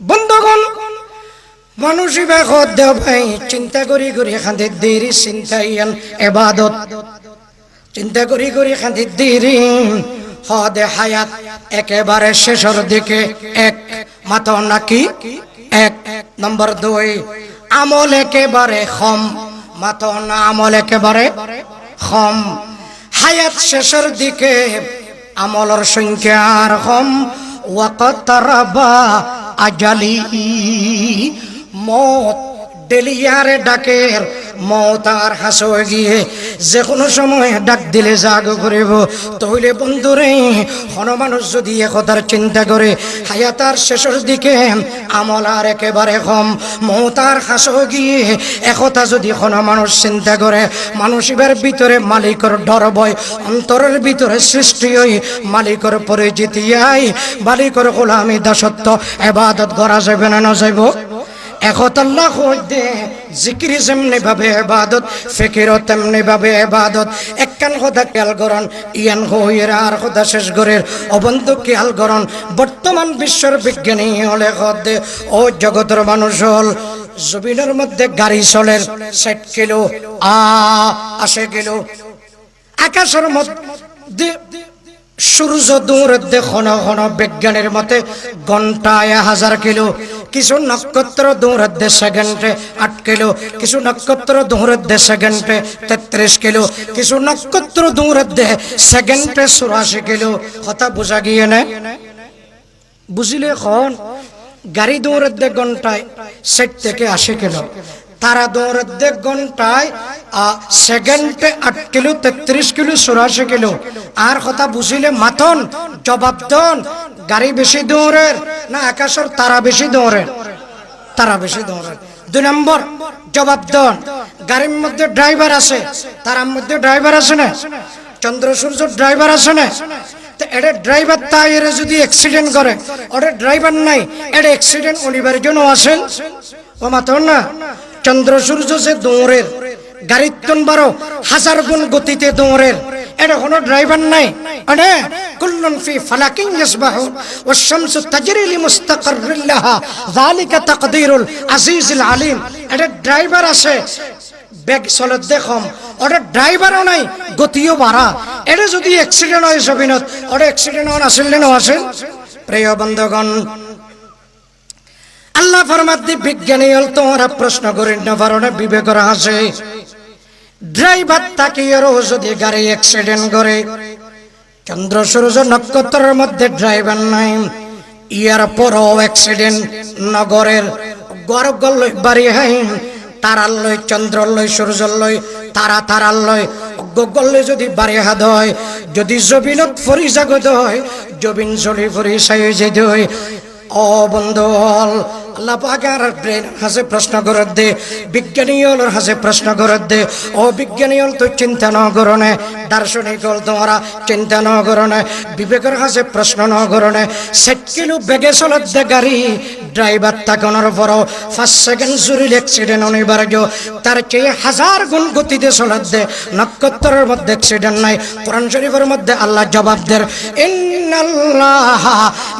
বন্ধুগণ মানুষই বেখত দেও ভাই চিন্তা করি করি খান্দির দেরি চিন্তাইয়ান এবাদত চিন্তা করি করি খান্দির দেরি হদে হায়াত একেবারে শেষের দিকে এক মাত নাকি এক নম্বর 2 আমল একেবারে কম মাত না আমল একেবারে কম হায়াত শেষের দিকে আমলের সংখ্যা আর কম ওয়াকতারাবা আজালি মত ডেলিয়ারে ডাকের মত আর হাসো গিয়ে যে কোনো সময় ডাক দিলে জাগ করিব তাহলে বন্ধুরে কোন মানুষ যদি একথার চিন্তা করে হায়াতার শেষের দিকে আমল আর একেবারে কম মত আর হাসো গিয়ে একথা যদি কোনো মানুষ চিন্তা করে মানুষের ভিতরে মালিকের ডর ভয় অন্তরের ভিতরে সৃষ্টি হই মালিকের পরিচিতি আই মালিকের গোলামি দাসত্ব ইবাদত করা যাবে না যাইব একত আল্লাহ দে জিকির যেমনি ভাবে ইবাদত ফিকির তেমনি ভাবে ইবাদত একখান কথা খেয়াল করন ইয়ান হইর আর কথা শেষ করের অবন্ধু খেয়াল করন বর্তমান বিশ্বের বিজ্ঞানী হলে দে ও জগতের মানুষ হল জমিনের মধ্যে গাড়ি চলের 60 কিলো 80 কিলো আকাশের মধ্যে সূর্য দূরের ঘন ঘন বিজ্ঞানের মতে ঘন্টায় 1000 কিলো কিছু নক্ষত্র দূরের সেকেন্ডে 8 কিলো কিছু নক্ষত্র দূরের সেকেন্ডে 33 কিলো কিছু নক্ষত্র দূরের সেকেন্ডে 84 কিলো কথা বোঝা গিয়ে না বুঝিলে এখন গাড়ি দৌড়ের ঘন্টায় 60 থেকে 80 কিলো তারা দৌড়ের ঘন্টায় সেকেন্ডে 8 কিলো 33 কিলো 84 কিলো আর কথা বুঝিলে মাতন জবাব দন গাড়ি বেশি দৌড়ের না আকাশের তারা বেশি দৌড়ের তারা বেশি দৌড়ের 2 নম্বর জবাব দন গাড়ির মধ্যে ড্রাইভার আছে তারার মধ্যে ড্রাইভার আছে না চন্দ্র সূর্য ড্রাইভার আছে না তো এটা ড্রাইভার তাই এর যদি অ্যাক্সিডেন্ট করে ওটা ড্রাইভার নাই এটা অ্যাক্সিডেন্ট অনিবার্য জন্য আসেন ও মাতন না চন্দ্র সূর্য যে দৌড়ের গাড়ির তন 12,000 গুণ গতিতে দৌড়ের এটা কোনো ড্রাইভার নাই আরে কুল্লুন ফি ফালাকিন ইয়াসবাহুন ওয়াশ শামসু তাজরি লিমুস্তাকাররিন লাহা যালিকা তাকদীরুল আজিজুল আলিম এটা ড্রাইভার আছে বেগ চলত দেখম ওটা ড্রাইভারও নাই গতিও বাড়া এটা যদি অ্যাক্সিডেন্ট হয় জমিনত ওটা অ্যাক্সিডেন্ট হন আসল না আসেন প্রিয় বন্ধুগণ আল্লাহ ফরমাতে বিজ্ঞানী হল তোমরা প্রশ্ন করেন না পারো না বিবেকরা আছে ড্রাইভার তাকিয়েরও যদি গাড়ি অ্যাক্সিডেন্ট করে চন্দ্র সূর্য নক্ষত্রের মধ্যে ড্রাইভার নাই ইয়ার পরও অ্যাক্সিডেন্ট নগরের গড় লই বাড়ি হাই তারার লই চন্দ্র লই সূর্য লই তারা তারার লই গগলে যদি বাড়ি হাত হয় যদি জবিনত ফরি জাগত হয় জবিন চলি ফরি সাই যেতে হয় ও বন্ধু আল্লাহ পাকের ব্রেন হাসে প্রশ্ন করে দে বিজ্ঞানী হল হাসে প্রশ্ন করে দে ও বিজ্ঞানী হল তো চিন্তা ন করনে দার্শনিক হল তোমরা চিন্তা ন করনে বিবেকের হাসে প্রশ্ন ন করনে 60 কিলো বেগে চলত দে গাড়ি ড্রাইভার তাকানোর পরও 5 সেকেন্ড জরুরি অ্যাক্সিডেন্ট অনিবার্য তার চেয়ে 1000 গুণ গতিতে চলত দে নক্ষত্রের মধ্যে অ্যাক্সিডেন্ট নাই কোরআন শরীফের মধ্যে আল্লাহ জবাব দেন ইন্নাল্লাহা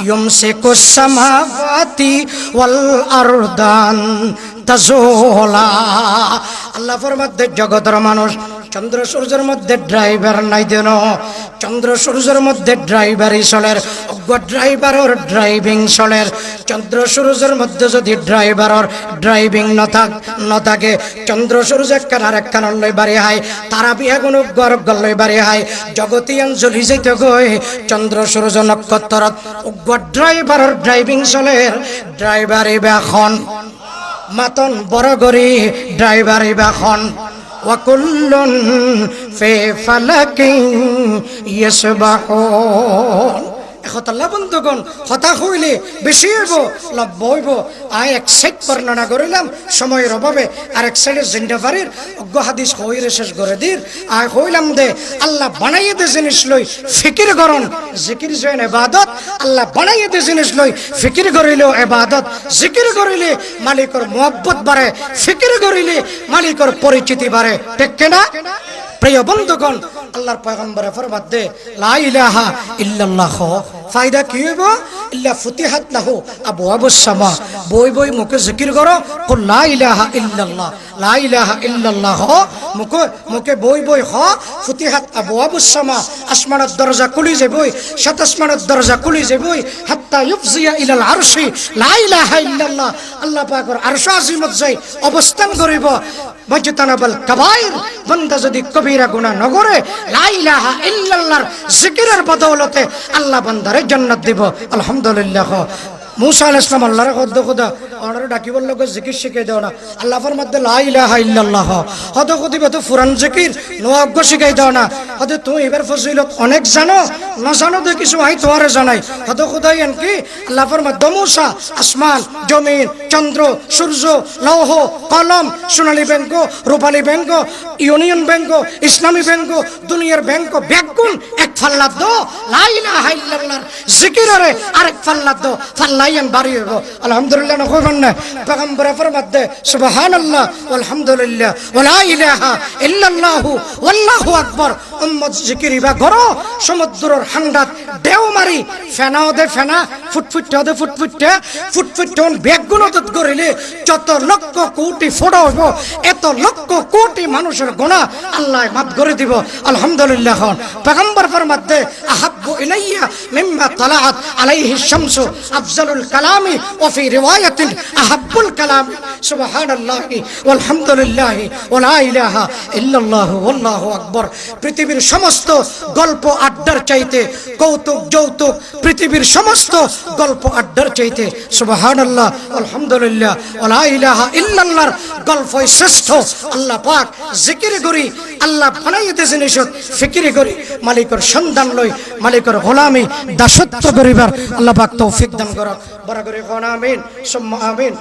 ইউমসিকুস সামাওয়াতি ওয়াল আরদান তাজুলা আল্লাহ ফরমাতে জগতের মানুষ চন্দ্র সূর্যের মধ্যে ড্রাইভার নাই দেন চন্দ্র সূর্যের মধ্যে ড্রাইভারই চলের ড্রাইভারের ড্রাইভিং চলের চন্দ্র সূর্যের মধ্যে যদি ড্রাইভারের ড্রাইভিং ন থাকে চন্দ্র সূর্য একখান আর একখান লই বাড়ি হাই তারা বিয়া কোনো গর্ব গল্লই বাড়ি হাই জগতিয়ান জ্বলি যাইতে গই চন্দ্র সূর্য নক্ষত্র ড্রাইভারের ড্রাইভিং চলের ড্রাইভারই বেখন মাতন বড় গরি ড্রাইভারই বেখন ওয়াকুল্লুন ফি ফালাকিন ইয়াসবাহুন এখতাল্লাহ বন্ধুগণ হতা হইলে বেশি হইব লাভ হইব। আয় এক সাইড বর্ণনা করিলাম সময়ের অভাবে, আর এক সাইডে জিন্দাফারির অজ্ঞ হাদিস হইরে শেষ করে দির। আয় হইলাম দে আল্লাহ বানাইয়ে দে জিনিস লই ফিকির করন, জিকির যেন ইবাদত, আল্লাহ বানাইয়ে দে জিনিস লই ফিকির করিলেও ইবাদত, জিকির করিলে মালিকর মুহাব্বত বাড়ে, ফিকির করিলে মালিকর পরিচিতি বাড়ে, ঠিক কিনা? প্রিয় বন্ধুগণ, আল্লাহর পয়গম্বরে ফরমাত দে লা ইলাহা ইল্লাল্লাহ ফায়দা কি হইব? ইল্লা ফুতিহাত লাহু আবওয়াবুস সামা। বই বই মুখে জিকির করো, কুল লা ইলাহা ইল্লাল্লাহ, লা ইলাহা ইল্লাল্লাহ মুখে মুখে বই বই হ, ফুতিহাত আবওয়াবুস সামা, আসমানের দরজা খুলি যাবই, সাত আসমানের দরজা খুলি যাবই, হাত্তা ইউফজিয়া ইলাল আরশি লা ইলাহা ইল্লাল্লাহ, আল্লাহ পাকের আরশ আজিমত যাই অবস্থান করিব। ওয়াজতানাবাল কাবাইর, বান্দা যদি কবিরা গুনাহ ন করে লা ইলাহা ইল্লাল্লাহর জিকিরের বদৌলতে আল্লাহ বান্দারে জান্নাত দিব। আলহামদুলিল্লাহ। মুসা আলাইহিস সালাম আল্লাহর খোদা খোদা ওনারে ডাকি বলল জিকির শিখাই দাও না, আল্লাহ ফরমাতে লা ইলাহা ইল্লাল্লাহ হদ খুদিবা তো ফুরান জিকির নোয়াগ্য শিখাই দাও না। হদ তুমি এবার ফজিলত অনেক জানো, না জানো তো কিছু আই তোমারে জানাই। হদ খুদাই কি আল্লাহ ফরমাতে মুসা আসমান জমিন চন্দ্র সূর্য লৌহ কলম সোনালী ব্যাংক রূপালী ব্যাংক ইউনিয়ন ব্যাংক ইসলামী ব্যাংক দুনিয়ার ব্যাংক ব্যাগুন এক ফাল্লা দো লা ইলাহা ইল্লাল্লাহর জিকিরে আরেক ফাল্লা দো ফাল্লাইন বাড়ি হইব। আলহামদুলিল্লাহ না কইবেন না? পয়গম্বর ফরমাত দে সুবহানাল্লাহ আলহামদুলিল্লাহ ওয়া লা ইলাহা ইল্লাল্লাহু ওয়াল্লাহু আকবার। উম্মত জিকিরিবা করো, সমুদ্রের হান্ডাত ঢেউ মারি ফেনাও দে ফেনা ফুটফুটে দে ফুটফুটে ফুটফুটে ব্যাগুনত করিলে যত লক্ষ কোটি ফোড়া হইব, এত লক্ষ কোটি মানুষের গুনাহ আল্লাহ মাফ করে দিব। আলহামদুলিল্লাহ। পয়গম্বর ফরমাত দে আহাব্বু ইলাইয়া মিম্মা তালাআত আলাইহি শামসু আফজালুল কালামি ওয়া ফি রিওয়ায়াতিন আহাব্বুল কালাম সুবহানাল্লাহি ওয়ালহামদুলিল্লাহি ওয়া লা ইলাহা ইল্লাল্লাহু ওয়াল্লাহু আকবার। পৃথিবীর সমস্ত গল্প আড্ডার চাইতে, কৌতুক যৌতুক পৃথিবীর সমস্ত গল্প আড্ডার চাইতে সুবহানাল্লাহ আলহামদুলিল্লাহ ওয়া লা ইলাহা ইল্লাল্লাহর গল্পই শ্রেষ্ঠ। আল্লাহ পাক জিকির করি, আল্লাহ বানাইয়ে দে জিনিস ফিকির করি, মালিকের সন্ধান লই, মালিকের গোলামি দাসত্ব করিবার আল্লাহ পাক তৌফিক দান করুক। বড় করে কোন আমিন সুম্মা আমিন।